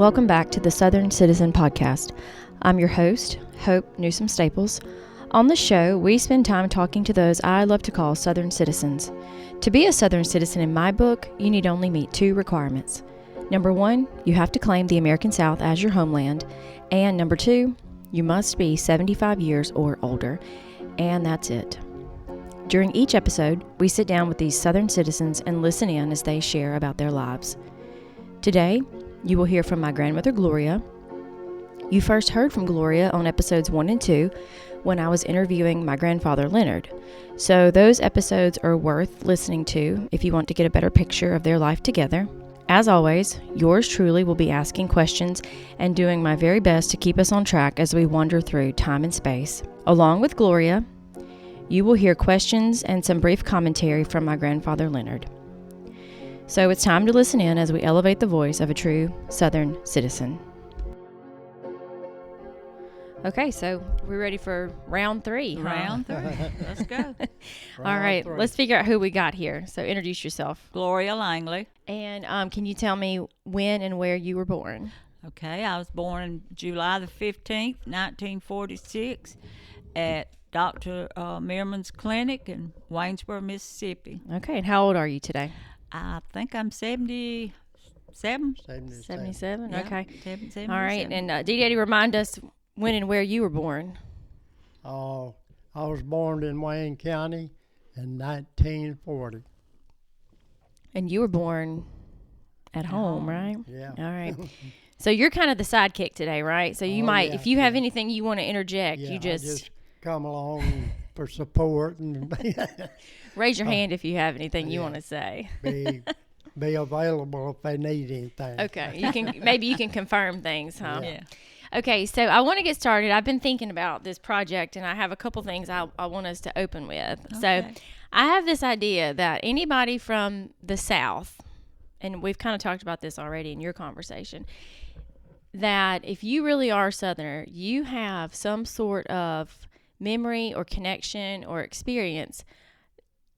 Welcome back to the Southern Citizen Podcast. I'm your host, Hope Newsom Staples. On the show, we spend time talking to those I love to call Southern citizens. To be a Southern citizen in my book, you need only meet two requirements. Number one, you have to claim the American South as your homeland. And number two, you must be 75 years or older. And that's it. During each episode, we sit down with these Southern citizens and listen in as they share about their lives. Today, you will hear from my grandmother, Gloria. You first heard from Gloria on episodes 1 and 2 when I was interviewing my grandfather, Leonard. So those episodes are worth listening to if you want to get a better picture of their life together. As always, yours truly will be asking questions and doing my very best to keep us on track as we wander through time and space. Along with Gloria, you will hear questions and some brief commentary from my grandfather, Leonard. So it's time to listen in as we elevate the voice of a true Southern citizen. Okay, so we're ready for round 3. Huh? Round 3. Let's go. All right, let's figure out who we got here. So introduce yourself. Gloria Langley. And can you tell me when and where you were born? Okay, I was born July the 15th, 1946 at Dr. Meerman's Clinic in Waynesboro, Mississippi. Okay, and how old are you today? I think I'm 77. 77? Yeah, Okay. 77. All right, and Dee Daddy, remind us when and where you were born. I was born in Wayne County in 1940. And you were born at home, right? Yeah. All right. So you're kind of the sidekick today, right? So you might, if you have anything you want to interject, Yeah, you I just come along for support and raise your hand if you have anything you want to say. be available if they need anything. Okay. Maybe you can confirm things, huh? Yeah. Okay, so I want to get started. I've been thinking about this project, and I have a couple things I want us to open with. Okay. So I have this idea that anybody from the South, and we've kind of talked about this already in your conversation, that if you really are a Southerner, you have some sort of memory or connection or experience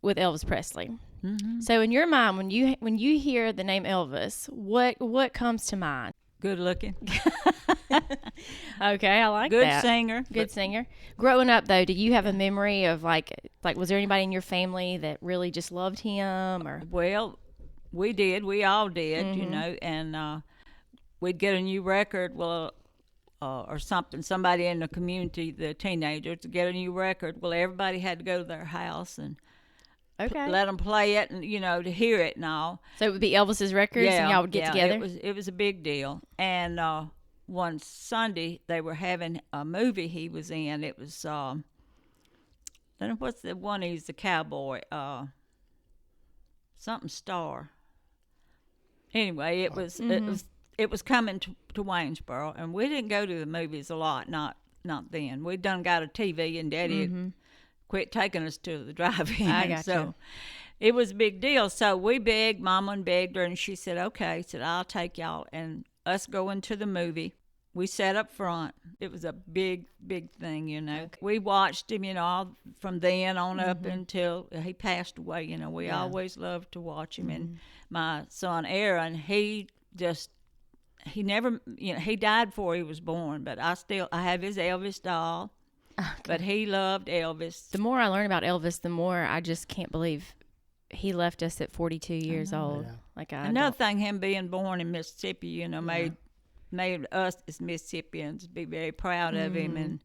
with Elvis Presley. Mm-hmm. So in your mind, when you hear the name Elvis, what comes to mind? Good looking. Okay, I like Good that. singer. Good singer. Growing up, though, do you have a memory of like was there anybody in your family that really just loved him? Or Well, we did. We all did, Mm-hmm. you know, and we'd get a new record, or something. Somebody in the community, the teenagers, to get a new record. Well, everybody had to go to their house and okay, let them play it, and to hear it and all. so it would be Elvis's records, and y'all would get together. It was a big deal. And one Sunday they were having a movie he was in. It was then what's the one? He's the cowboy. Something Star. Anyway, it was coming to Waynesboro, and we didn't go to the movies a lot. Not then. We done got a TV, and Daddy had quit taking us to the drive-in. I got so you. it was a big deal. So we begged, Mama and begged her, and she said, okay. Said, I'll take y'all. And us going to the movie, we sat up front. It was a big, big thing, Okay. We watched him, all from then on up until he passed away. We always loved to watch him. And my son Aaron, he never, he died before he was born, but I have his Elvis doll. Okay. But he loved Elvis. The more I learn about Elvis, the more I just can't believe he left us at 42 years old. Yeah. Like Another thing, him being born in Mississippi, made us as Mississippians be very proud of him and,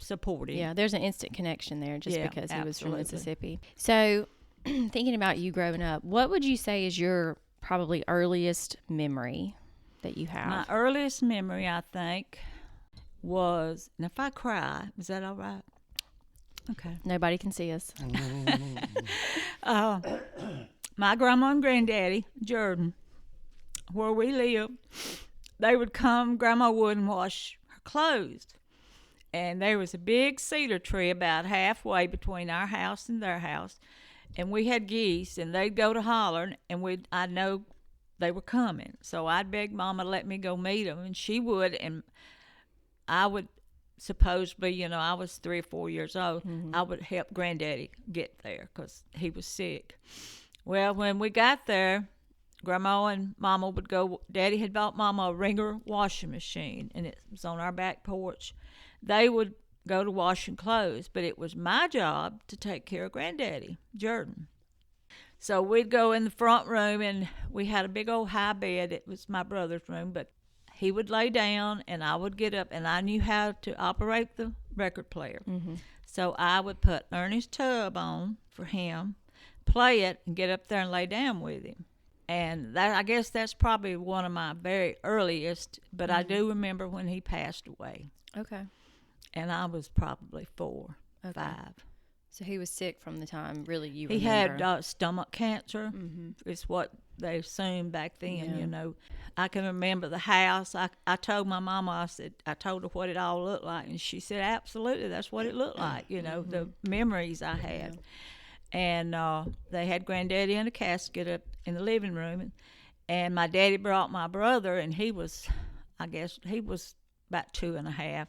support him. Yeah, there's an instant connection there just Yeah, because he was from absolutely. Mississippi. So thinking about you growing up, what would you say is your probably earliest memory that you have? My earliest memory, I think, was, and if I cry, is that all right? Okay. Nobody can see us. My grandma and granddaddy, Jordan, where we lived, they would come, Grandma would, and wash her clothes. And there was a big cedar tree about halfway between our house and their house. And we had geese, and they'd go to hollering, and I'd know they were coming. So I'd beg Mama to let me go meet them, and she would, and I would supposedly, I was 3 or 4 years old, I would help Granddaddy get there because he was sick. Well, when we got there, Grandma and Mama would go. Daddy had bought Mama a Ringer washing machine, and it was on our back porch. They would go to washing clothes, but it was my job to take care of Granddaddy, Jordan. So we'd go in the front room, and we had a big old high bed. It was my brother's room, but he would lay down, and I would get up, and I knew how to operate the record player. So I would put Ernie's Tub on for him, play it, and get up there and lay down with him. And that, I guess that's probably one of my very earliest, but I do remember when he passed away. Okay. And I was probably 4, 5. So he was sick from the time, really, you He remember. had stomach cancer. It's what they assumed back then, you know. I can remember the house. I told my mama, I told her what it all looked like. And she said, absolutely, that's what it looked like, you know, the memories I had. And they had Granddaddy in a casket up in the living room. And my daddy brought my brother, and he was, I guess, he was about 2.5.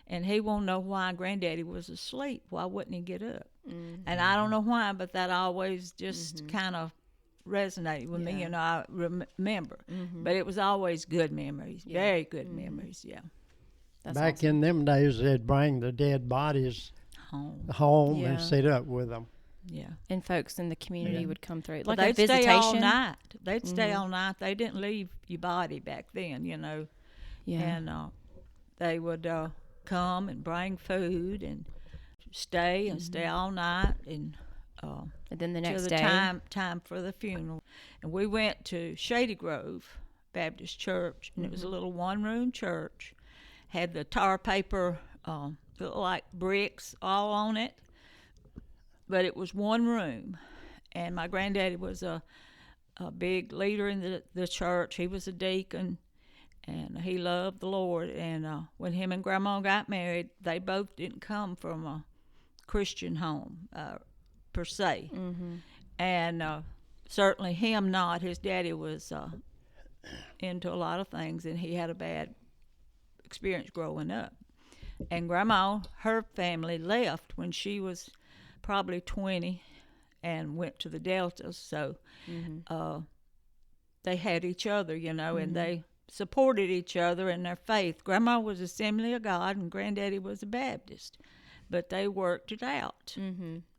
And he won't know why Granddaddy was asleep. Why wouldn't he get up? And I don't know why, but that always just kind of resonated with me, and I remember. But it was always good memories, very good memories, That's Back awesome. in them days, they'd bring the dead bodies home Yeah. and sit up with them. Yeah. And folks in the community would come through. Well, Like a they'd stay all visitation. night. They'd stay all night. They didn't leave your body back then, you know. Yeah. And they would come and bring food and stay and stay all night and And then the till next the day. time for the funeral. And we went to Shady Grove Baptist Church, and it was a little one-room church. Had the tar paper, looked like bricks all on it, but it was one room. And my granddaddy was a big leader in the church. He was a deacon, and he loved the Lord. And when him and Grandma got married, they both didn't come from a Christian home per se. And certainly him not. His daddy was into a lot of things, and he had a bad experience growing up. And Grandma, her family left when she was probably 20 and went to the Deltas. So they had each other, you know, and they supported each other in their faith. Grandma was Assembly of God, and Granddaddy was a Baptist, but they worked it out.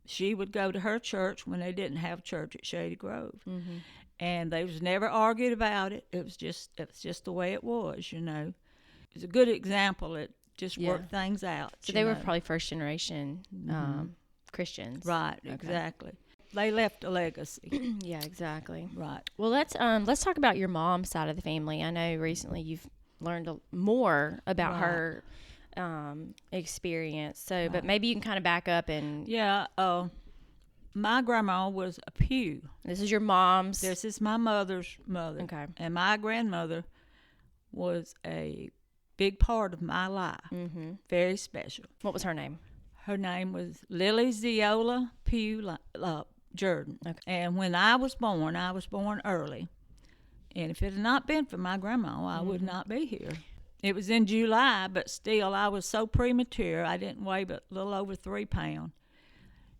She would go to her church when they didn't have church at Shady Grove, and they was never argued about it. It was just the way it was, you know. It was a good example. It just worked things out. So they were probably first generation Christians. Right, exactly. They left a legacy. Yeah, exactly. Right. Well, let's talk about your mom's side of the family. I know recently you've learned more about her experience. So, but maybe you can kind of back up and Yeah, my grandma was a Pew. this is your mom's. This is my mother's mother. Okay. And my grandmother was a big part of my life. Very special. What was her name? Her name was Lily Ziola Pugh Jordan. Okay. And when I was born early. And if it had not been for my grandma, I would not be here. It was in July, but still, I was so premature. I didn't weigh but a little over 3 pounds.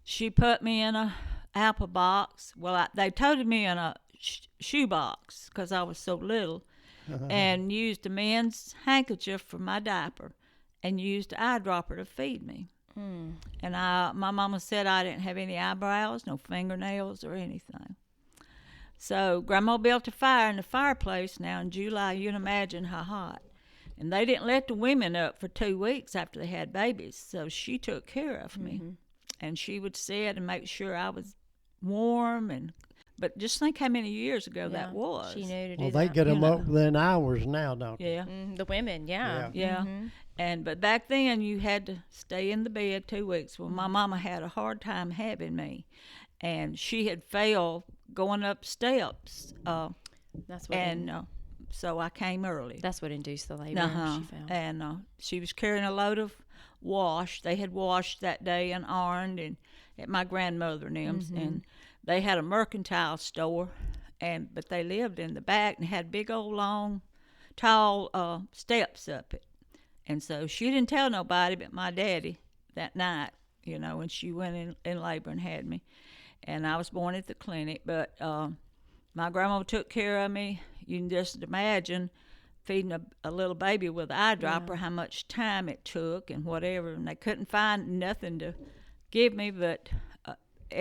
She put me in a apple box. Well, they toted me in a shoe box because I was so little, and used a men's handkerchief for my diaper, and used an eyedropper to feed me. And my mama said I didn't have any eyebrows, no fingernails, or anything. So Grandma built a fire in the fireplace. Now in July, you can imagine how hot. And they didn't let the women up for 2 weeks after they had babies. So she took care of me. And she would sit and make sure I was warm. But just think how many years ago that was. She knew to do Well, that. they get them up within hours now, don't they? Yeah. The women, yeah. Yeah. But back then you had to stay in the bed 2 weeks. Well, my mama had a hard time having me, and she had failed going up steps. That's what. So I came early. That's what induced the labor. She found. And she was carrying a load of wash. They had washed that day in Arnd and at my grandmother and them's, and they had a mercantile store, but they lived in the back and had big old long, tall steps up it. And so she didn't tell nobody but my daddy that night, you know, when she went in labor and had me. And I was born at the clinic, but my grandma took care of me. You can just imagine feeding a little baby with an eyedropper, how much time it took and whatever. And they couldn't find nothing to give me but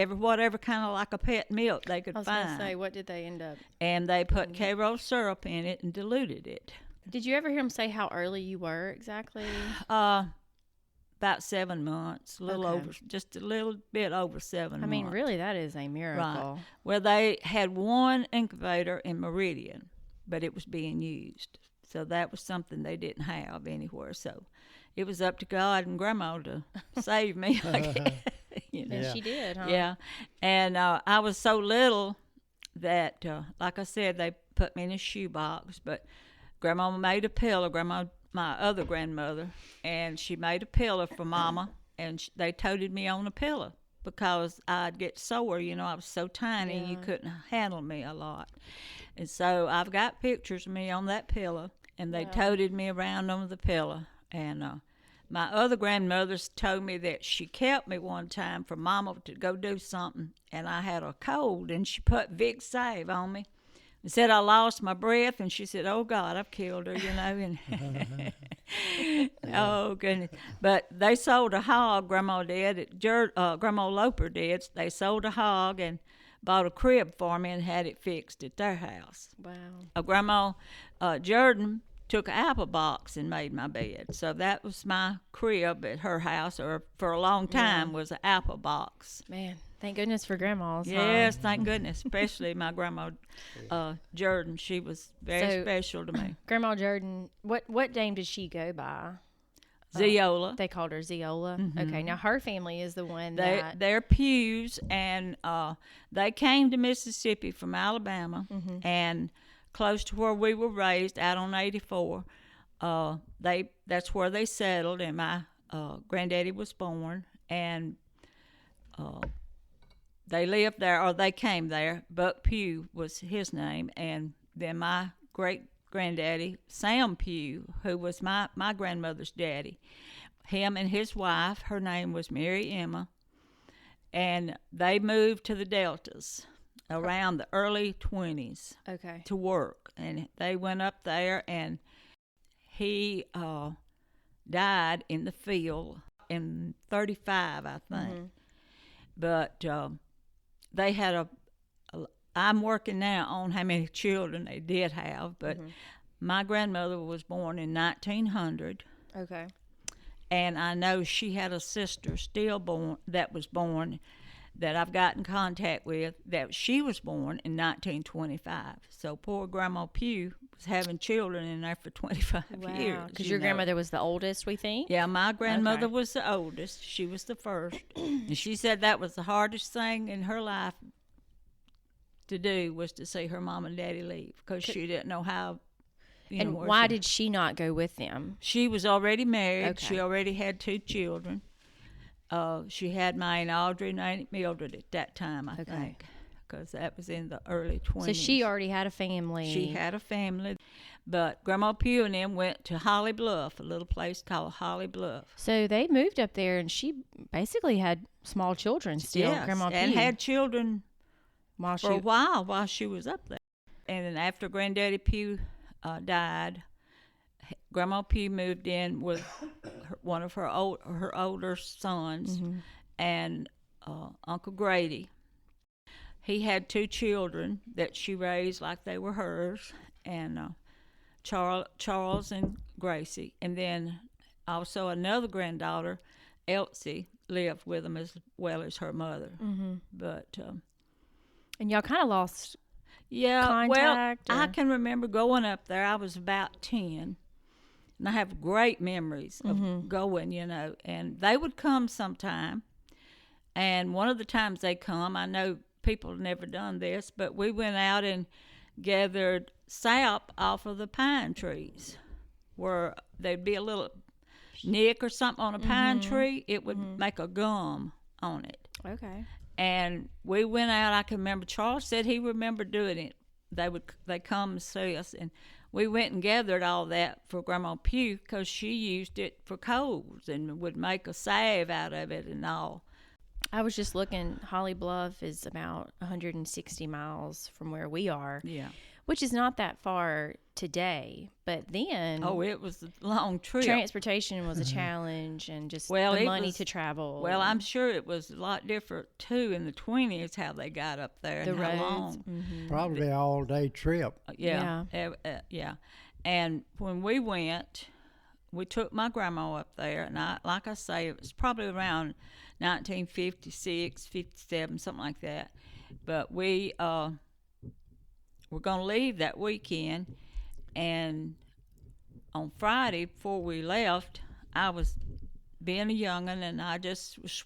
whatever kind of like a pet milk they could I was find. going to say, what did they end up? And they put Karo syrup in it and diluted it. Did you ever hear them say how early you were exactly? About 7 months, just a little bit over 7 months. I mean, really, that is a miracle. Right. Well, they had one incubator in Meridian, but it was being used. So that was something they didn't have anywhere. So it was up to God and Grandma to save me, I guess. You know? And she did, huh? Yeah. And I was so little that, like I said, they put me in a shoebox. But Grandma made a pillow, my other grandmother, and she made a pillow for Mama, and they toted me on a pillow because I'd get sore. You know, I was so tiny, you couldn't handle me a lot. And so I've got pictures of me on that pillow, and they toted me around on the pillow. And my other grandmothers told me that she kept me one time for Mama to go do something, and I had a cold, and she put Vic Save on me. And said I lost my breath, and she said, "Oh God, I've killed her," you know. And oh goodness! But they sold a hog. Grandma did. Grandma Loper did. They sold a hog and bought a crib for me and had it fixed at their house. Wow. Grandma Jordan took an apple box and made my bed. So that was my crib at her house, or for a long time was an apple box. Man, thank goodness for grandmas. Yes, thank goodness, especially my grandma Jordan. She was very special to me. Grandma Jordan, what name did she go by? Zeola. They called her Zeola. Mm-hmm. Okay, now her family is the one they're Pews, and they came to Mississippi from Alabama, and close to where we were raised, out on 84. That's where they settled, and my granddaddy was born, and they lived there, or they came there. Buck Pugh was his name, and then my great granddaddy, Sam Pugh, who was my grandmother's daddy, him and his wife, her name was Mary Emma, and they moved to the Deltas around the early 20s to work. And they went up there, and he died in the field in 35, I think. But they had I'm working now on how many children they did have, but my grandmother was born in 1900. Okay. And I know she had a sister that was born that I've got in contact with, that she was born in 1925. So poor Grandma Pugh was having children in there for 25 years. Because your grandmother was the oldest, we think? Yeah, my grandmother was the oldest. She was the first. And she said that was the hardest thing in her life to do, was to see her mom and daddy leave, because she didn't know how. And why did she not go with them? She was already married. Okay. She already had 2 children. She had my Aunt Audrey and Aunt Mildred at that time, I think, because that was in the early 20s. So she already had a family. She had a family. But Grandma Pugh and them went to Holly Bluff, a little place called Holly Bluff. So they moved up there, and she basically had small children still, yes, Grandma Pugh. And had children for a while she was up there. And then after Granddaddy Pugh died, Grandma Pugh moved in with one of her older sons, and Uncle Grady. He had 2 children that she raised like they were hers, and Charles and Gracie. And then also another granddaughter, Elsie, lived with them as well as her mother. But and y'all kind of lost contact? Well, I can remember going up there. I was about 10. And I have great memories of going, you know. And they would come sometime. And one of the times they come, I know people have never done this, but we went out and gathered sap off of the pine trees, where there'd be a little nick or something on a pine tree. It would make a gum on it. Okay. And we went out. I can remember Charles said he remembered doing it. They come and see us, and we went and gathered all that for Grandma Pugh, because she used it for colds and would make a salve out of it and all. I was just looking. Holly Bluff is about 160 miles from where we are. Yeah. Which is not that far today, but then It was a long trip. Transportation was a challenge, and just Well, the it money was- to travel. Well, I'm sure it was a lot different too in the 20s how they got up there the and roads. how long. Mhm. Probably all day trip. Yeah. Yeah. And when we went, we took my grandma up there, and like I say, it was probably around 1956, 57, something like that. But we were going to leave that weekend, and on Friday before we left, I was being a young'un, and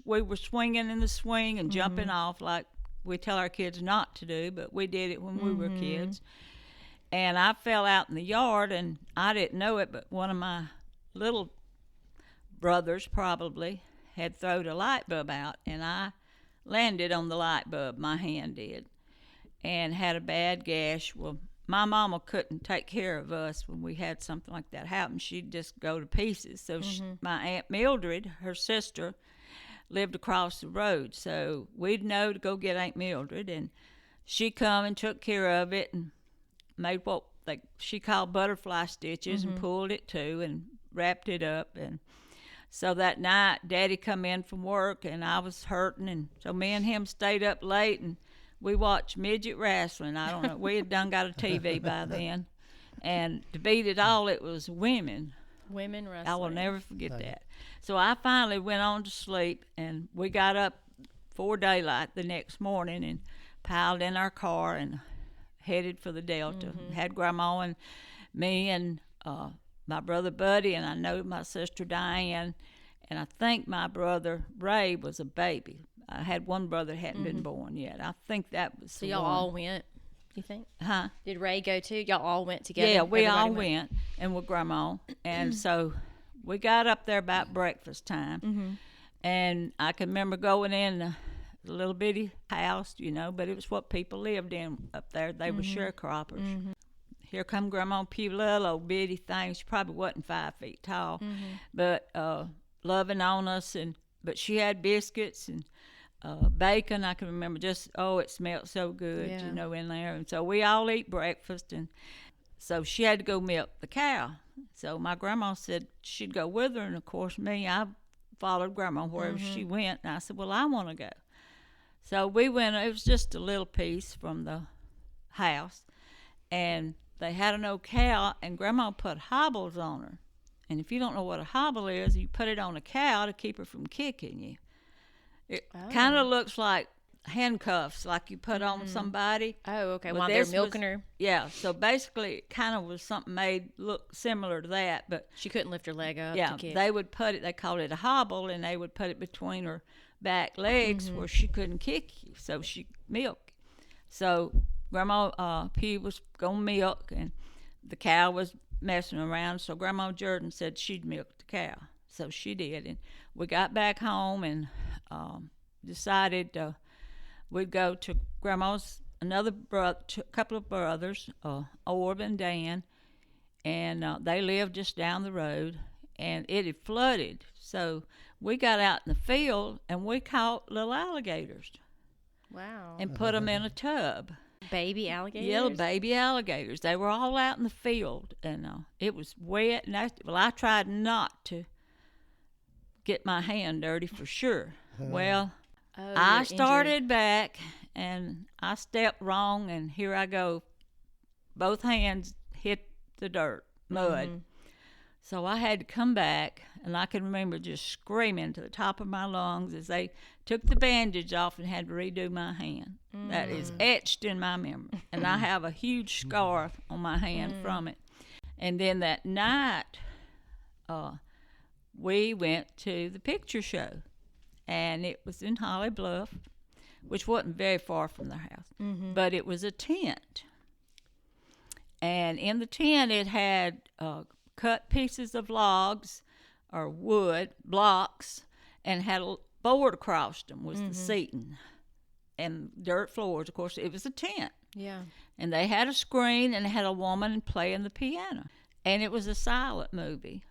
we were swinging in the swing and jumping off like we tell our kids not to do, but we did it when we were kids. And I fell out in the yard, and I didn't know it, but one of my little brothers probably had thrown a light bulb out, and I landed on the light bulb, my hand did, and had a bad gash. Well, my mama couldn't take care of us when we had something like that happen. She'd just go to pieces. So my Aunt Mildred, her sister, lived across the road, so we'd know to go get Aunt Mildred, and she come and took care of it and made what she called butterfly stitches and pulled it too and wrapped it up. And so that night Daddy come in from work, and I was hurting, and so me and him stayed up late, and we watched midget wrestling. I don't know, we had done got a TV by then, and to beat it all, it was women Women I will wrestling. never forget that. So I finally went on to sleep, and we got up before daylight the next morning and piled in our car and headed for the Delta. Had Grandma and me and my brother Buddy, and I know my sister Diane, and I think my brother Ray was a baby. I had one brother that hadn't been born yet. I think that was So the y'all one. all went, you think? Huh? Did Ray go too? Y'all all went together? Yeah, we all Everybody went and with Grandma. And so we got up there about breakfast time. And I can remember going in a little bitty house, but it was what people lived in up there. They were sharecroppers. Here come Grandma Pew, little old bitty thing. She probably wasn't 5 feet tall, but loving on us. But she had biscuits and bacon. I can remember it smelled so good, Yeah. in there. And so we all eat breakfast, and so she had to go milk the cow. So my grandma said she'd go with her, and of course I followed Grandma wherever she went. And I said, well, I want to go. So we went. It was just a little piece from the house, and they had an old cow, and Grandma put hobbles on her. And if you don't know what a hobble is, you put it on a cow to keep her from kicking you. It kind of looks like handcuffs, like you put on somebody. Oh, okay. But While they're this milking was- her, Yeah, so basically it kind of was something made look similar to that, but she couldn't lift her leg up yeah, to kick. they would put it, they called it a hobble, and they would put it between her back legs where she couldn't kick you, so she milk. So Grandma P was going to milk, and the cow was messing around, so Grandma Jordan said she'd milk the cow. So she did, and we got back home and decided we'd go to Grandma's couple of brothers, Orb and Dan, and they lived just down the road, and it had flooded. So we got out in the field, and we caught little alligators Wow. and put them in a tub. Baby alligators? Yeah, baby alligators. They were all out in the field, and it was wet. And I tried not to get my hand dirty for sure. Well, Oh, I you're started back, and I stepped wrong, and here I go. Both hands hit the dirt, mud. So I had to come back, and I can remember just screaming to the top of my lungs as they took the bandage off and had to redo my hand. That is etched in my memory, and I have a huge scar on my hand from it. And then that night, we went to the picture show, and it was in Holly Bluff, which wasn't very far from the house, but it was a tent. And in the tent, it had cut pieces of logs or wood blocks, and had a board across them was the seating, and dirt floors. Of course, it was a tent, Yeah. and they had a screen, and they had a woman playing the piano, and it was a silent movie,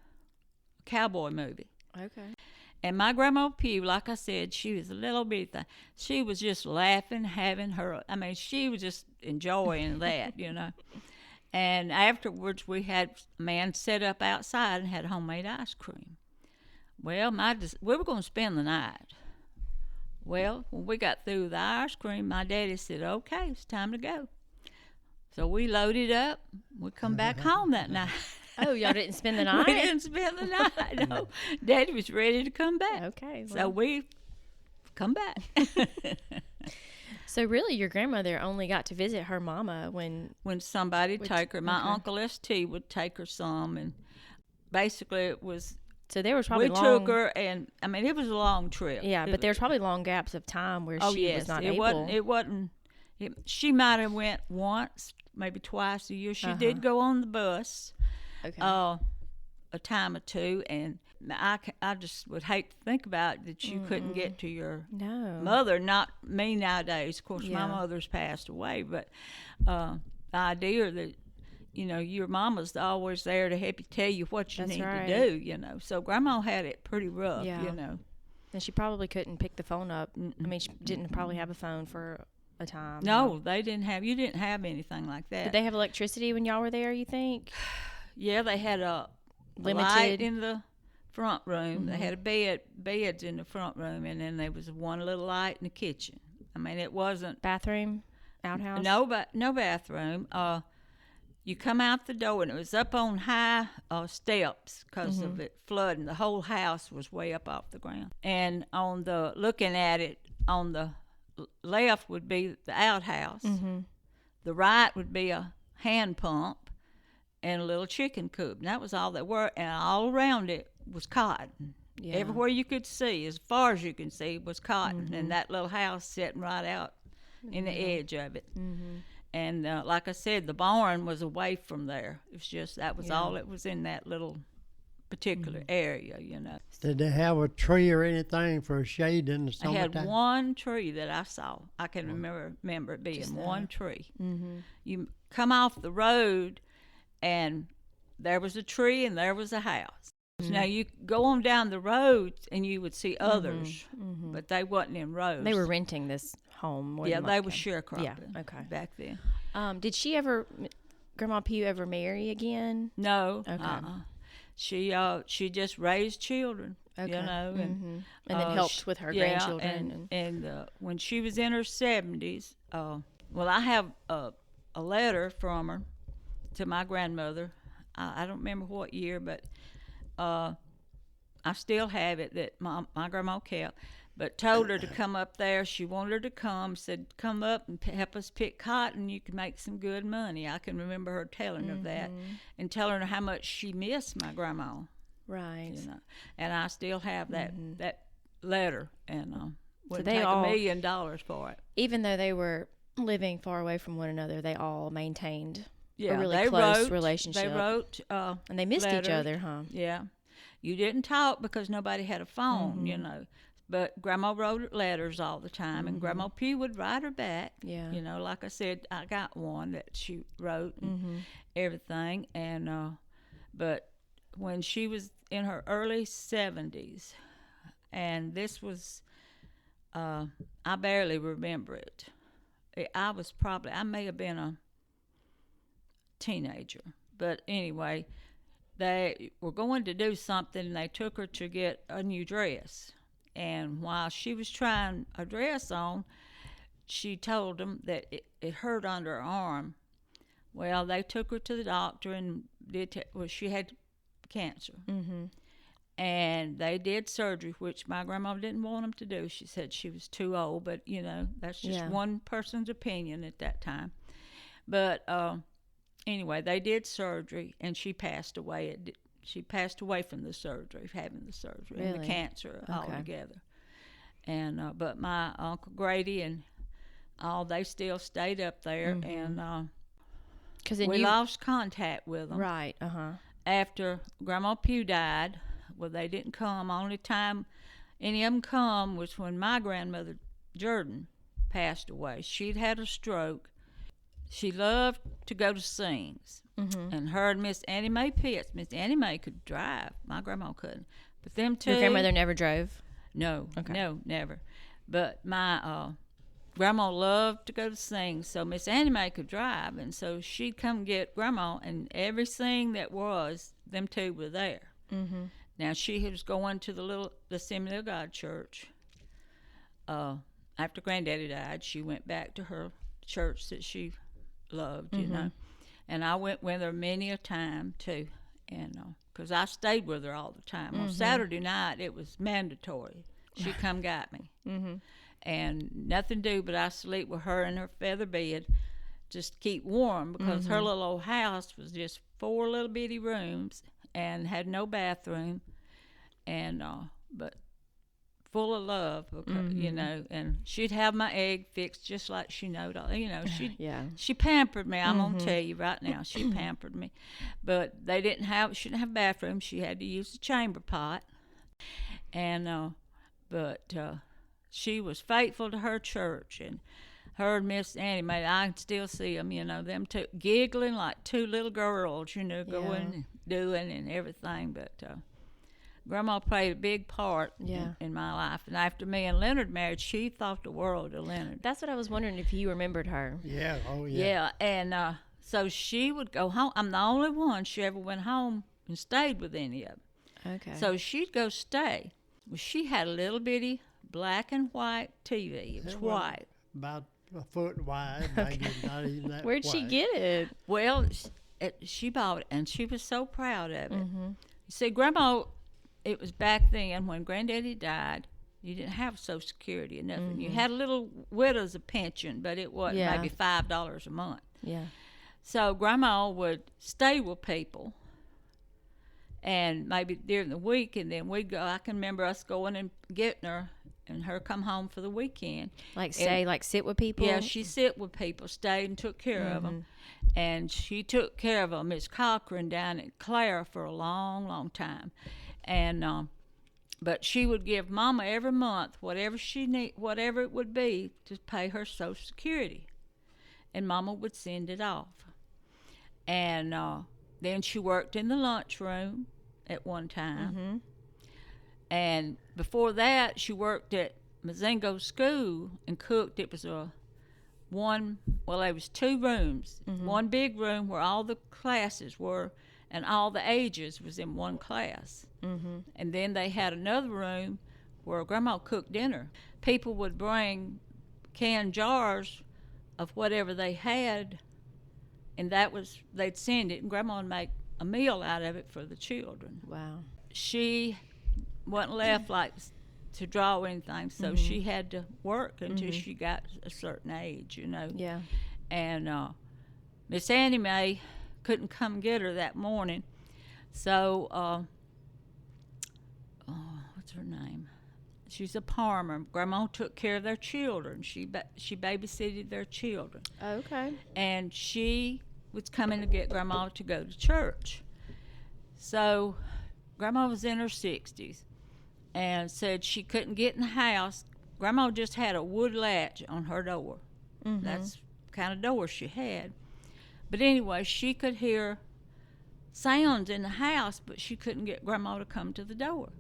a cowboy movie. Okay. And my grandma Pugh, like I said, she was a little bitty thing. She was just laughing, having her. I mean, she was just enjoying that, you know. And afterwards, we had a man set up outside and had homemade ice cream. Well, we were going to spend the night. Well, when we got through with the ice cream, my daddy said, "Okay, it's time to go." So we loaded up. We come back home that night. Oh, y'all didn't spend the night? We didn't spend the night. No, Daddy was ready to come back. Okay. Well. So we come back. So really, your grandmother only got to visit her mama when somebody take her. My Uncle ST would take her some, and basically it was. So there was probably we took her, and I mean it was a long trip. Yeah, but there was probably long gaps of time where she was not able. It wasn't. She might have went once, maybe twice a year. She did go on the bus. Okay. A time or two, and I just would hate to think about that you couldn't get to your mother. Not me nowadays. Of course, my mother's passed away, but the idea that your mama's always there to help you, tell you what you need to do. So Grandma had it pretty rough. And she probably couldn't pick the phone up. I mean, she didn't probably have a phone for a time. No, they didn't have. You didn't have anything like that. Did they have electricity when y'all were there? You think? Yeah, they had a light in the front room. They had beds in the front room, and then there was one little light in the kitchen. I mean, it wasn't bathroom, outhouse. No bathroom. You come out the door, and it was up on high steps because of it flooding. The whole house was way up off the ground, and looking at it on the left would be the outhouse. The right would be a hand pump and a little chicken coop. And that was all there were. And all around it was cotton. Yeah. Everywhere you could see, as far as you can see, was cotton. And that little house sitting right out in the edge of it. And like I said, the barn was away from there. It was just, that was all that was in that little particular area, Did they have a tree or anything for shade in the summertime? I had one tree that I saw. I can remember it being one tree. You come off the road, and there was a tree and there was a house. Now you go on down the road and you would see others, but they wasn't in rows. They were renting this home. Yeah, they were sharecropping back then. Did Grandma Pugh ever marry again? No. Okay. She just raised children, and then helped with her grandchildren. And when she was in her 70s, I have a letter from her to my grandmother. I don't remember what year, but I still have it that my grandma kept, but told her to come up there. She wanted her to come, said, "Come up and help us pick cotton. You can make some good money." I can remember her telling her that and telling her how much she missed my grandma. Right. And I still have that letter, and would they take all, $1 million for it. Even though they were living far away from one another, they all maintained a really they close relationship. They wrote and they missed letters. each other, huh? Yeah. You didn't talk because nobody had a phone, But Grandma wrote letters all the time, and Grandma Pugh would write her back. Yeah. Like I said, I got one that she wrote and everything. And but when she was in her early 70s, and this was, I barely remember it. I may have been a teenager, but anyway, they were going to do something, and they took her to get a new dress. And while she was trying a dress on, she told them that it hurt under her arm. Well, they took her to the doctor and she had cancer. And they did surgery, which my grandma didn't want them to do. She said she was too old, but that's just one person's opinion at that time. But anyway, they did surgery, and she passed away. She passed away from the surgery, having the surgery and the cancer altogether. And but my Uncle Grady and all, they still stayed up there, and we lost contact with them. Right. After Grandma Pugh died, well, they didn't come. Only time any of them come was when my grandmother Jordan passed away. She'd had a stroke. She loved to go to sings. And her and Miss Annie Mae Pitts. Miss Annie Mae could drive. My grandma couldn't. But them two. Your grandmother never drove? No, Okay. no, never. But my grandma loved to go to sing, so Miss Annie Mae could drive, and so she'd come get grandma, and every sing that was, them two were there. Mm-hmm. Now she was going to the Assembly of God church. After Granddaddy died, she went back to her church that she loved, you know. And I went with her many a time too, and because I stayed with her all the time. On Saturday night, it was mandatory. She come got me, and nothing to do but I sleep with her in her feather bed, just to keep warm, because her little old house was just 4 little bitty rooms and had no bathroom, and but full of love, you know. And she'd have my egg fixed just like she knowed. You know, she pampered me. I'm gonna tell you right now, she pampered me. But she didn't have bathrooms. She had to use the chamber pot, and but she was faithful to her church, and her and Miss Annie Mae, I can still see them, you know, them two giggling like 2 little girls, you know, going and doing and everything. But Grandma played a big part in my life. And after me and Leonard married, she thought the world of Leonard. That's what I was wondering, if you remembered her. Yeah, oh yeah. Yeah, and so she would go home. I'm the only one she ever went home and stayed with any of them. Okay. So she'd go stay. Well, she had a little bitty black and white TV. It was white. About a foot wide, maybe not even that Where'd she get it? Well, she bought it, and she was so proud of it. You see, Grandma, it was back then when Granddaddy died, you didn't have Social Security or nothing. You had a little widow's pension, but it was maybe $5 a month. Yeah. So Grandma would stay with people, and maybe during the week, and then we'd go. I can remember us going and getting her, and her come home for the weekend. Like sit with people? Yeah, she sit with people, stayed and took care of them. And she took care of Miss Cochran down at Clare for a long, long time. And but she would give Mama every month whatever whatever it would be to pay her Social Security, and Mama would send it off. And then she worked in the lunchroom at one time, and before that she worked at Mazingo School and cooked. It was there was 2 rooms, one big room where all the classes were, and all the ages was in one class. And then they had another room where Grandma cooked dinner. People would bring canned jars of whatever they had, and they'd send it, and Grandma would make a meal out of it for the children. Wow. She wasn't left like to draw anything, so she had to work until she got a certain age, you know. Yeah. And Miss Annie Mae couldn't come get her that morning, so what's her name? She's a Palmer. Grandma took care of their children. She babysitted their children. Okay. And she was coming to get Grandma to go to church. So Grandma was in her 60s and said she couldn't get in the house. Grandma just had a wood latch on her door. That's the kind of door she had. But anyway, she could hear sounds in the house, but she couldn't get Grandma to come to the door.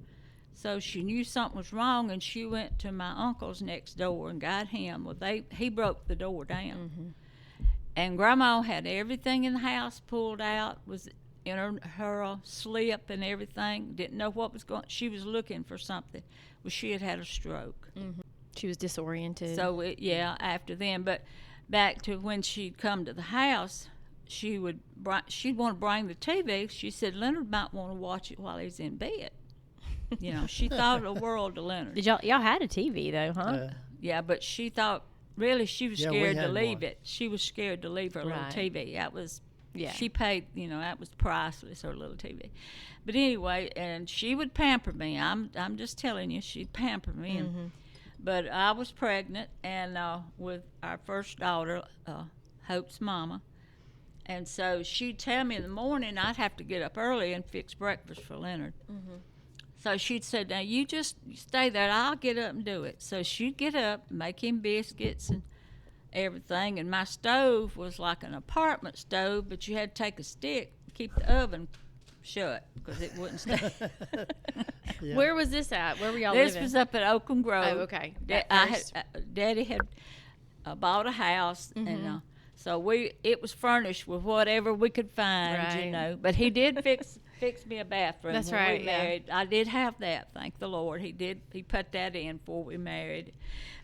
So she knew something was wrong, and she went to my uncle's next door and got him. Well, he broke the door down. And Grandma had everything in the house pulled out, was in her slip and everything. Didn't know what was going on. She was looking for something. Well, she had had a stroke. She was disoriented. So, after then. But back to when she'd come to the house, she'd want to bring the TV. She said Leonard might want to watch it while he's in bed. You know, she thought the world of Leonard. Did y'all had a TV though, huh? Yeah, but she thought, really, she was scared to leave one. it. She was scared to leave her little TV. That was, Yeah. she paid, that was priceless, her little TV. But anyway, and she would pamper me. I'm just telling you, she'd pamper me. But I was pregnant, and with our first daughter, Hope's mama. And so she'd tell me in the morning I'd have to get up early and fix breakfast for Leonard. So she'd say, now you just stay there, I'll get up and do it. So she'd get up, make him biscuits and everything. And my stove was like an apartment stove, but you had to take a stick, keep the oven shut because it wouldn't stay. Yeah. Where was this at? Where were y'all This living? was up at Oakland Grove. Oh, okay. Daddy had bought a house, and so it was furnished with whatever we could find, Right. But he did fix me a bathroom. That's when right, we yeah. married. I did have that, thank the Lord. He put that in before we married.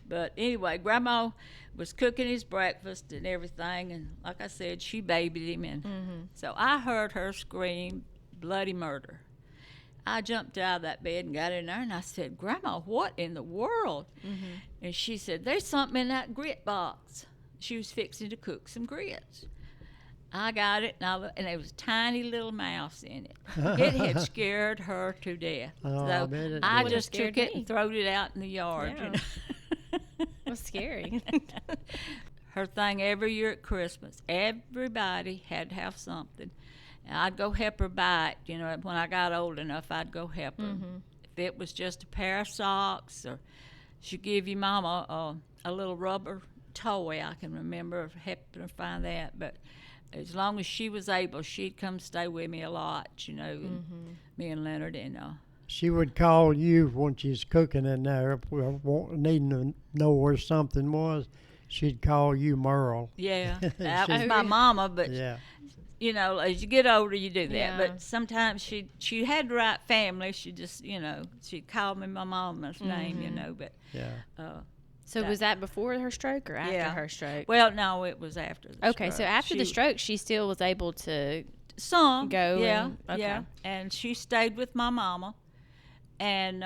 But anyway, Grandma was cooking his breakfast and everything, and like I said, she babied him, and so I heard her scream bloody murder. I jumped out of that bed and got in there, and I said, Grandma, what in the world? And she said, there's something in that grit box. She was fixing to cook some grits. I got it, and there was a tiny little mouse in it. It had scared her to death. Oh, so I bet it I did. just Scared took it me. and throwed it out in the yard. Yeah. It was scary. Her thing every year at Christmas, everybody had to have something. And I'd go help her buy it. When I got old enough, I'd go help her. If it was just a pair of socks, or she'd give you Mama a little rubber toy, I can remember helping her find that. But as long as she was able, she'd come stay with me a lot, and me and Leonard, and She would call you when she's cooking in there, needing to know where something was. She'd call you Merle. yeah, that was my mama. But Yeah. As you get older, you do that. Yeah. But sometimes she had the right family. She just, she'd call me my mama's name, But Yeah. So was that before her stroke or after Yeah. her stroke? well, no, it was after the Okay, so stroke. after the stroke, she still was able to Some go yeah, and- okay. yeah, and she stayed with my mama, and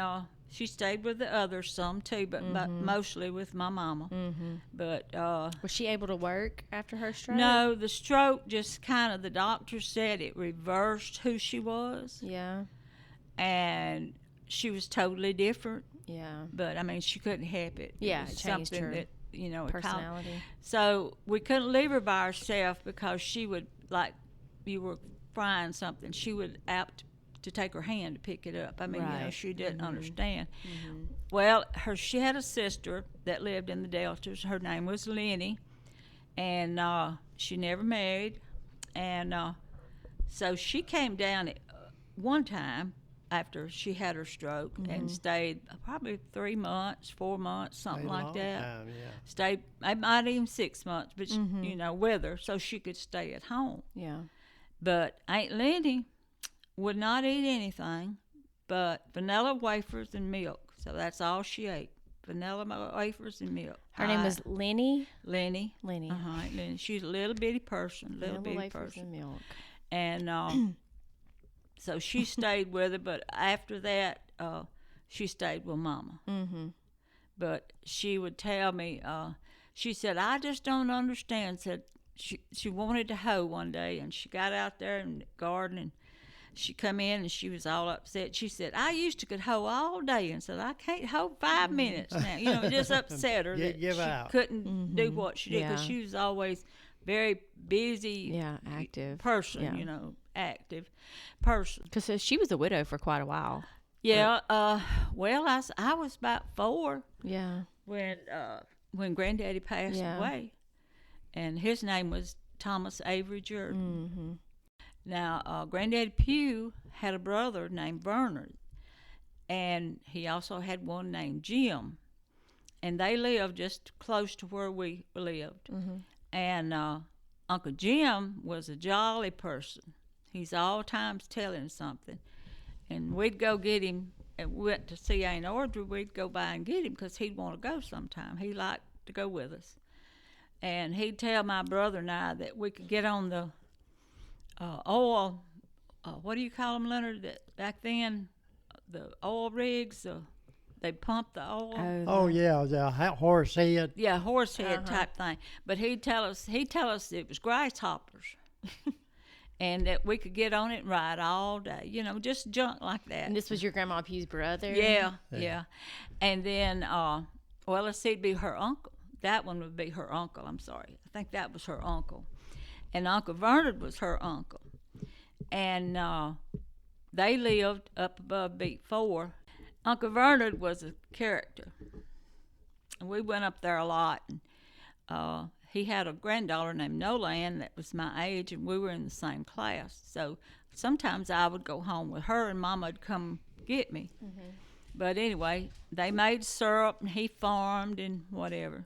she stayed with the others some too, but mostly with my mama. But Was she able to work after her stroke? no, the stroke just kind of, the doctor said it reversed who she was, Yeah. and she was totally different. Yeah. But I mean, she couldn't help it. Yeah, was it changed something her that it kind of- Personality. So we couldn't leave her by herself because she would, like, you were frying something, she would apt to take her hand to pick it up. I mean, Right. she didn't understand. Well, she had a sister that lived in the Deltas. Her name was Lenny, and she never married. And so she came down one time after she had her stroke and stayed probably 3 months, 4 months, something A like long that. time, yeah. Stayed, not even 6 months, but with her, so she could stay at home. Yeah. But Aunt Lenny would not eat anything but vanilla wafers and milk. So that's all she ate: vanilla wafers and milk. Her name was Lenny. Lenny. Lenny. Aunt Lenny. She's a little bitty person, little Vanilla bitty wafers person. and milk. And so she stayed with her, but after that, she stayed with Mama. But she would tell me, she said, I just don't understand. Said she wanted to hoe one day, and she got out there in the garden, and she come in, and she was all upset. She said, I used to could hoe all day, and said, I can't hoe 5 minutes now. It just upset her that Give she out. couldn't do what she did, because Yeah. she was always very busy Yeah, active. person, Yeah. Active person. Because she was a widow for quite a while. Yeah, well, I was about 4 Yeah. when Granddaddy passed Yeah. away, and his name was Thomas Avery Jordan. Now, Granddaddy Pugh had a brother named Bernard, and he also had one named Jim, and they lived just close to where we lived. And Uncle Jim was a jolly person. He's all times telling something. And we'd go get him, and we went to see Aunt Audrey. We'd go by and get him because he'd want to go sometime. He liked to go with us. And he'd tell my brother and I that we could get on the oil, what do you call them, Leonard? That back then, the oil rigs, they pumped the oil. Oh, yeah, the horse head. Yeah, horse head type thing. But he'd tell us it was grasshoppers. And that we could get on it and ride all day, just junk like that. And this was your Grandma Pugh's brother? Yeah. And then, let's see, it'd be her uncle. That one would be her uncle, I'm sorry. I think that was her uncle. And Uncle Bernard was her uncle. And they lived up above Beat 4. Uncle Bernard was a character. And we went up there a lot. And he had a granddaughter named Nolan that was my age, and we were in the same class. So sometimes I would go home with her, and Mama would come get me. Mm-hmm. But anyway, they made syrup, and he farmed and whatever.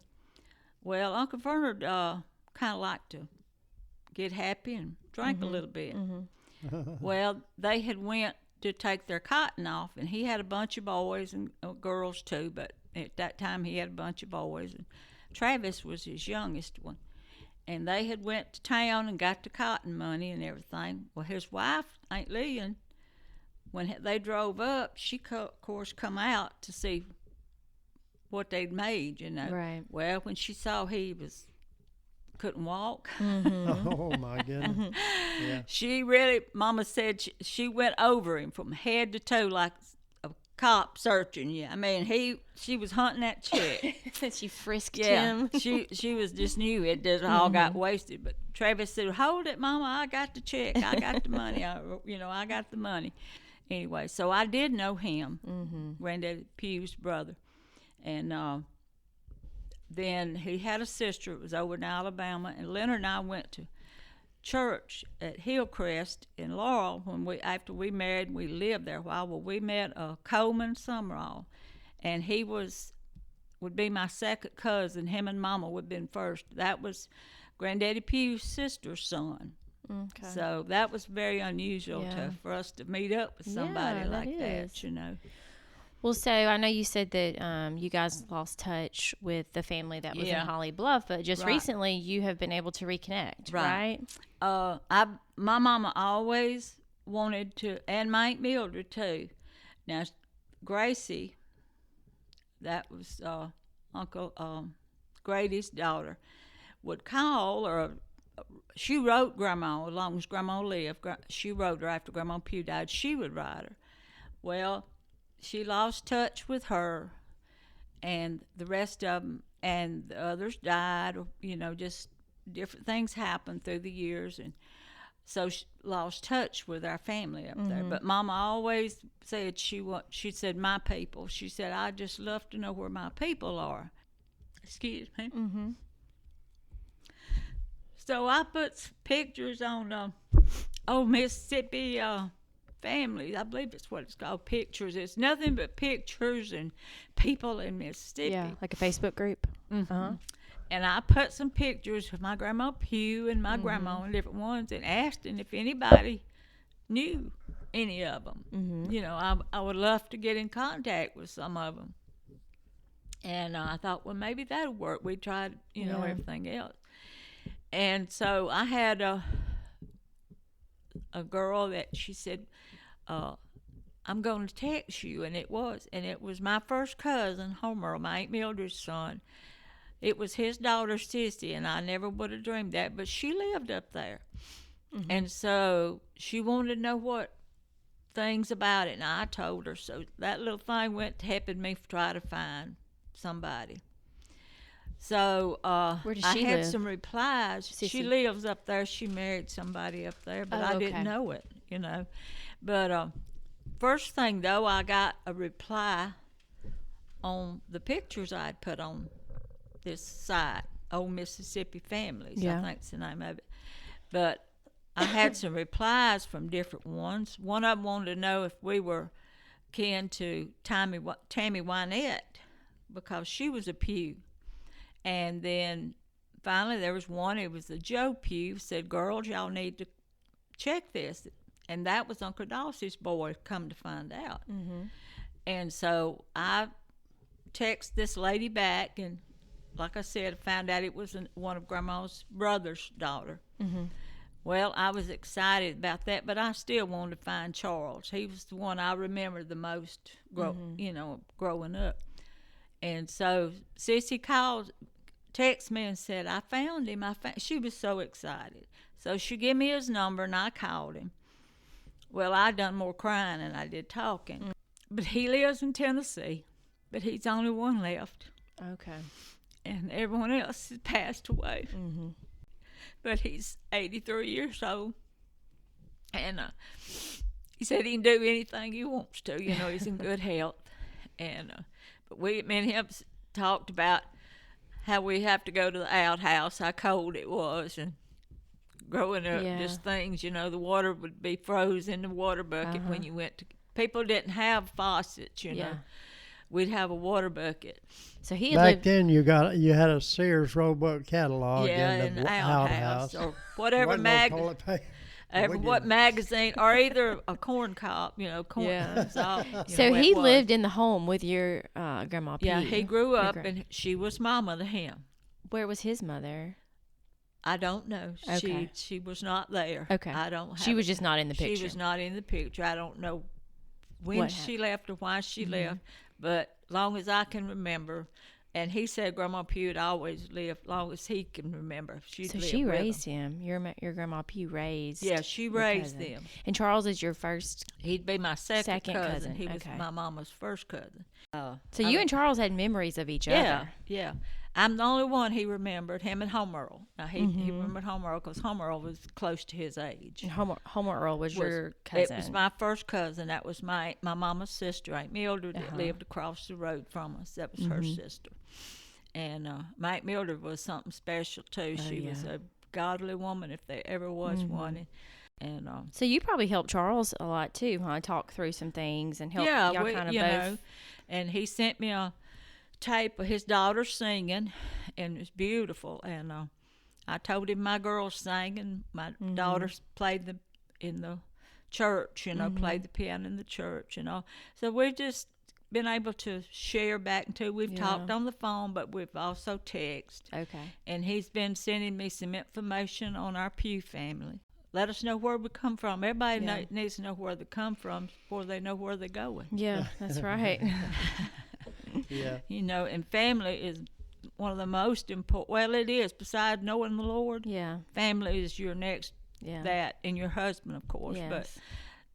Well, Uncle Bernard kind of liked to get happy and drank a little bit. Well, they had went to take their cotton off, and he had a bunch of boys and girls too, but at that time he had a bunch of boys, and Travis was his youngest one. And they had went to town and got the cotton money and everything. Well, his wife, Aunt Lillian, when they drove up, she of course come out to see what they'd made, you know. Right. Well, when she saw he couldn't walk, Oh my goodness. Yeah. she really, Mama said she went over him from head to toe like a cop searching you. I mean, she was hunting that chick. She frisked Yeah, him. she was just knew it just all got wasted. But Travis said, "Hold it, Mama. I got the check. I got the money. I got the money." Anyway, so I did know him, Granddaddy Pugh's brother, and then he had a sister. It was over in Alabama, and Leonard and I went to church at Hillcrest in Laurel after we married. We lived there a while. Well, we met Coleman Summerall, and he would be my second cousin. Him and Mama would have been first. That was Granddaddy Pugh's sister's son. Okay. So that was very unusual Yeah. for us to meet up with somebody Yeah, that like that, is. you know. Well, so I know you said that you guys lost touch with the family that was in Yeah. Holly Bluff, but just Right. recently you have been able to reconnect, right? My mama always wanted to, and my Aunt Mildred too. Now, Gracie, that was Uncle Grady's daughter, would call, or she wrote Grandma as long as Grandma lived. She wrote her after Grandma Pugh died. She would write her. Well, she lost touch with her, and the rest of them, and the others died, or, just different things happened through the years, and so she lost touch with our family up there. But Mama always said she said, my people. She said, I just love to know where my people are. Excuse me. Mm-hmm. So I put pictures on old Mississippi families. I believe it's what it's called, pictures. It's nothing but pictures and people in Mississippi. Yeah, like a Facebook group. Mm-hmm. And I put some pictures of my Grandma Pugh and my grandma and different ones, and asked them if anybody knew any of them. Mm-hmm. I would love to get in contact with some of them. And I thought, well, maybe that'll work. We tried, Yeah. everything else. And so I had a girl that she said, I'm going to text you, and it was my first cousin, Homer, my Aunt Mildred's son. It was his daughter, Sissy, and I never would have dreamed that, but she lived up there. Mm-hmm. And so she wanted to know what things about it, and I told her. So that little thing went to helping me try to find somebody. So Where does I she had live? some replies. Sissy. She lives up there. She married somebody up there, but Oh, I okay. didn't know it, But first thing, though, I got a reply on the pictures I'd put on this site, Old Mississippi Families, Yeah. I think's the name of it. But I had some replies from different ones. One of them wanted to know if we were kin to Tammy Wynette, because she was a Pugh. And then finally there was one, it was the Joe Pugh, said, girls, y'all need to check this. And that was Uncle Dossie's boy, come to find out. Mm-hmm. And so I texted this lady back, and like I said, I found out it was one of Grandma's brother's daughter. Mm-hmm. Well, I was excited about that, but I still wanted to find Charles. He was the one I remember the most, growing up. And so Sissy texted me and said, I found him. She was so excited. So she gave me his number, and I called him. Well, I done more crying than I did talking. Mm. But he lives in Tennessee, but he's the only one left. Okay. And everyone else has passed away. Mm-hmm. But he's 83 years old. And he said he can do anything he wants to. He's in good health. And but me and him talked about how we have to go to the outhouse, how cold it was, and growing up, just things, the water would be froze in the water bucket when you went to. People didn't have faucets, know. We'd have a water bucket. So he back then you had a Sears Roebuck catalog in the outhouse or whatever magazine. What magazine, or either a corn cob, corn. Yeah. So he lived in the home with your Grandma Pete. Yeah, he grew up, and she was mama to him. Where was his mother? I don't know. Okay. She was not there. Okay. I don't. She was just not in the picture. She was not in the picture. I don't know when she left or why she left, but long as I can remember. And he said Grandma Pugh always lived long as he can remember. So she raised him. Your Grandma Pugh raised. Yeah, she raised them. And Charles is your first. He'd be my second cousin. He was my mama's first cousin. So you and Charles had memories of each other. Yeah. I'm the only one he remembered, him and Home Earl. Now, he remembered Home Earl because Home Earl was close to his age. And Home Earl was your cousin. It was my first cousin. That was my mama's sister, Aunt Mildred, that lived across the road from us. That was her sister. And my Aunt Mildred was something special, too. She was a godly woman, if there ever was one. And so you probably helped Charles a lot, too, huh? Talk through some things and help y'all kind of both. Know, and he sent me a tape of his daughter singing, and it was beautiful. And I told him my girls sang, and my daughters played in the church, played the piano in the church, So we've just been able to share back and too. We've talked on the phone, but we've also texted. Okay. And he's been sending me some information on our Pugh family. Let us know where we come from. Everybody needs to know where they come from before they know where they're going. Yeah, that's right. Yeah. And family is one of the most important. Well, it is. Besides knowing the Lord, family is your next. That and your husband, of course, but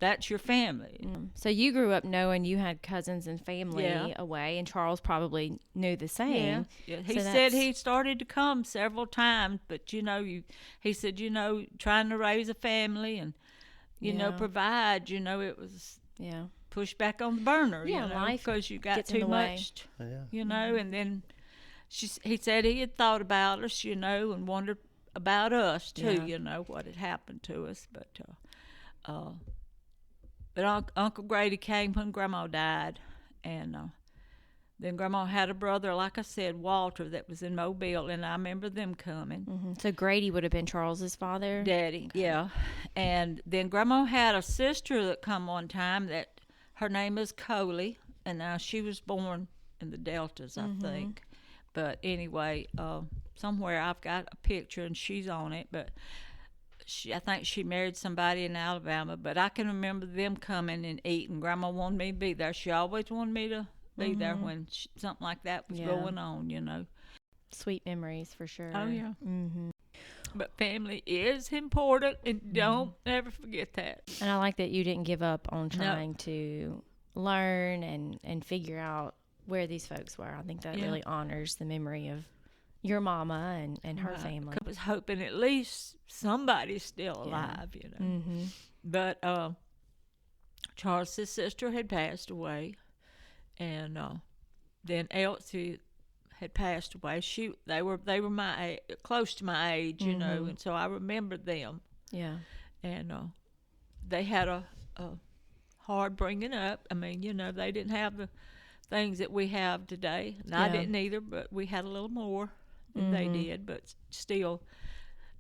that's your family. So you grew up knowing you had cousins and family away, and Charles probably knew the same. Yeah. He said he started to come several times, but he said trying to raise a family and provide. It was pushed back on the burner. Life because you got too much. And then he said he had thought about us, and wondered about us too. What had happened to us, But Uncle Grady came when Grandma died, and then Grandma had a brother, like I said, Walter, that was in Mobile, and I remember them coming. So Grady would have been Charles's father? Daddy, yeah. And then Grandma had a sister that come one time that her name is Coley, and now she was born in the Deltas, I think. But anyway, somewhere I've got a picture, and she's on it, but I think she married somebody in Alabama, but I can remember them coming and eating. Grandma wanted me to be there. She always wanted me to be there when something like that was going on, Sweet memories for sure. Oh, yeah. But family is important, and don't ever forget that. And I like that you didn't give up on trying to learn and figure out where these folks were. I think that really honors the memory of your mama and her family. I was hoping at least somebody's still alive, But Charles's sister had passed away, and then Elsie had passed away. They were my close to my age, and so I remembered them. Yeah. And they had a hard bringing up. I mean, they didn't have the things that we have today, and I didn't either. But we had a little more than they did. But still,